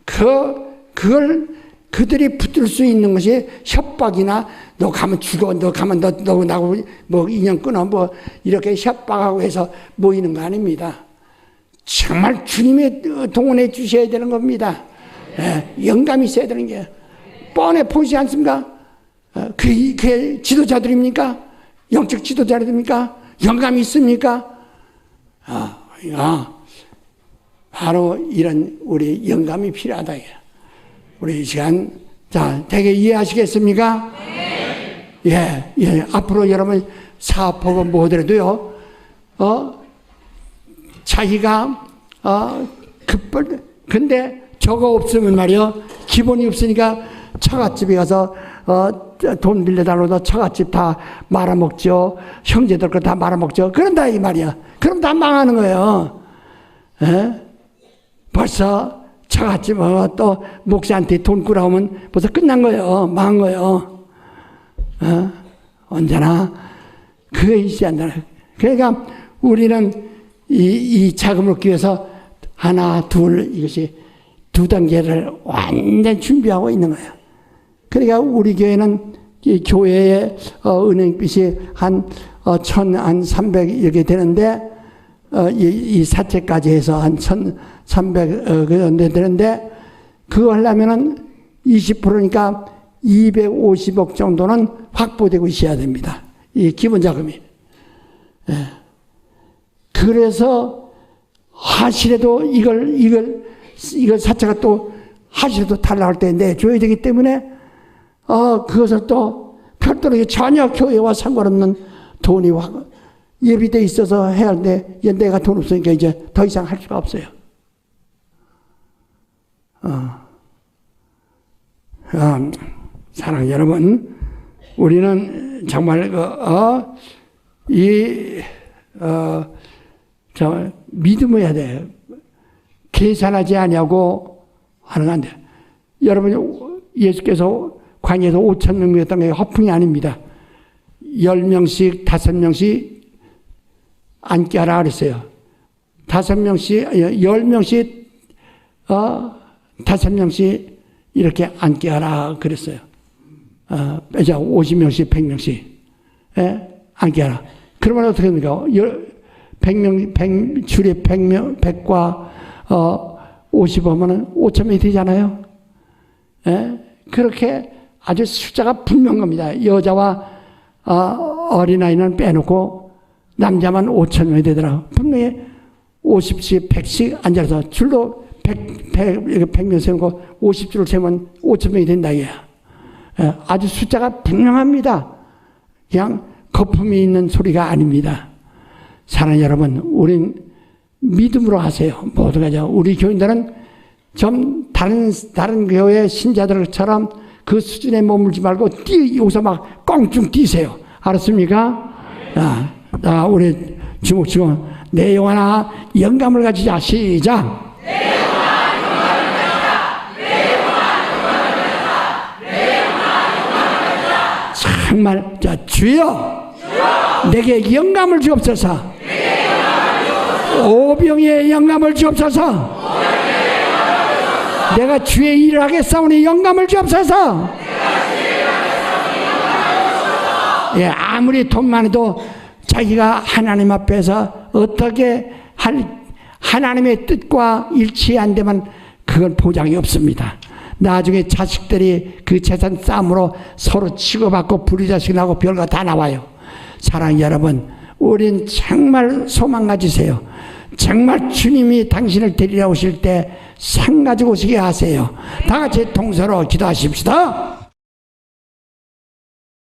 그걸 그들이 붙들 수 있는 것이 협박이나 너 가면 죽어, 너 가면 너 나하고 뭐 인연 끊어, 뭐 이렇게 협박하고 해서 모이는 거 아닙니다. 정말 주님의 동원해 주셔야 되는 겁니다. 영감이 있어야 되는 게 뻔해 보이지 않습니까? 그게 지도자들입니까? 영적 지도자들입니까? 영감이 있습니까? 바로 이런 우리 영감이 필요하다. 우리 이 시간, 자, 되게 이해하시겠습니까? 예. 앞으로 여러분 사업하고 뭐더라도요, 자기가, 근데 저거 없으면 말이요, 기본이 없으니까 처갓집에 가서, 돈 빌려달라고 처갓집 다 말아먹죠. 형제들 거 다 말아먹죠. 그런다, 이 말이야. 그럼 다 망하는 거예요. 벌써 처갓집 또 목사한테 돈 꾸라오면 벌써 끝난 거예요. 망한 거예요. 언제나 그게 있지 않나. 그러니까 우리는 이 자금을 얻기 위해서 하나, 둘, 이것이 두 단계를 완전 준비하고 있는 거예요. 그러니까 우리 교회는 이 교회의 은행빚이 한 1,300 이렇게 되는데, 이 사채까지 해서 한 1,300 되는데, 그거 하려면은 20%니까 250억 정도는 확보되고 있어야 됩니다. 이 기본 자금이. 그래서 하시래도 이걸 사채가 또 하시래도 탈락할 때 내줘야 되기 때문에 그것을 또 별도로 전혀 교회와 상관없는 돈이 예비돼 있어서 해야 하는데 내가 돈 없으니까 이제 더 이상 할 수가 없어요. 사랑하는 여러분, 우리는 정말 믿음을 해야 돼요. 계산하지 아니하고 하는 안 돼. 여러분, 예수께서 광야에서 5,000명 먹였던 게 허풍이 아닙니다. 10명씩 5명씩 앉게 하라 그랬어요. 10명씩 5명씩 이렇게 앉게 하라 그랬어요. 50명씩 100명씩 앉게 하라. 그러면 어떻게 됩니까? 100명, 줄에 100명, 100과 50 하면은 5,000명이 되잖아요. 그렇게 아주 숫자가 분명합니다. 여자와 어린아이는 빼놓고 남자만 5,000명이 되더라고요. 분명히 50씩 100씩 앉아서 줄로 100명 세우고 50줄을 세우면 5,000명이 된다 이거야. 아주 숫자가 분명합니다. 그냥 거품이 있는 소리가 아닙니다. 사랑하는 여러분, 우린 믿음으로 하세요. 모두가. 우리 교인들은 좀 다른 교회 신자들처럼 그 수준에 머물지 말고 여기서 막 껑충 뛰세요. 알았습니까? 우리 주목치고 내 영혼아 영감을 가지자. 시작. 내 영혼아 영감을 가지자. 내 영혼아 영감을 가지자. 내 영혼아 영감을 가지자. 정말 주여 내게 영감을 주옵소서. 오병이의 영감을 주옵소서. 내가 주의 일을 하겠사오니 영감을 주옵소서. 예, 아무리 돈만 해도 자기가 하나님 앞에서 어떻게 하나님의 뜻과 일치 안 되면 그건 보장이 없습니다. 나중에 자식들이 그 재산 싸움으로 서로 치고받고 불의자식 나고 별거 다 나와요. 사랑하는 여러분, 우린 정말 소망 가지세요. 정말 주님이 당신을 데리러 오실 때 상 가지고 오시게 하세요. 다 같이 동서로 기도하십시다.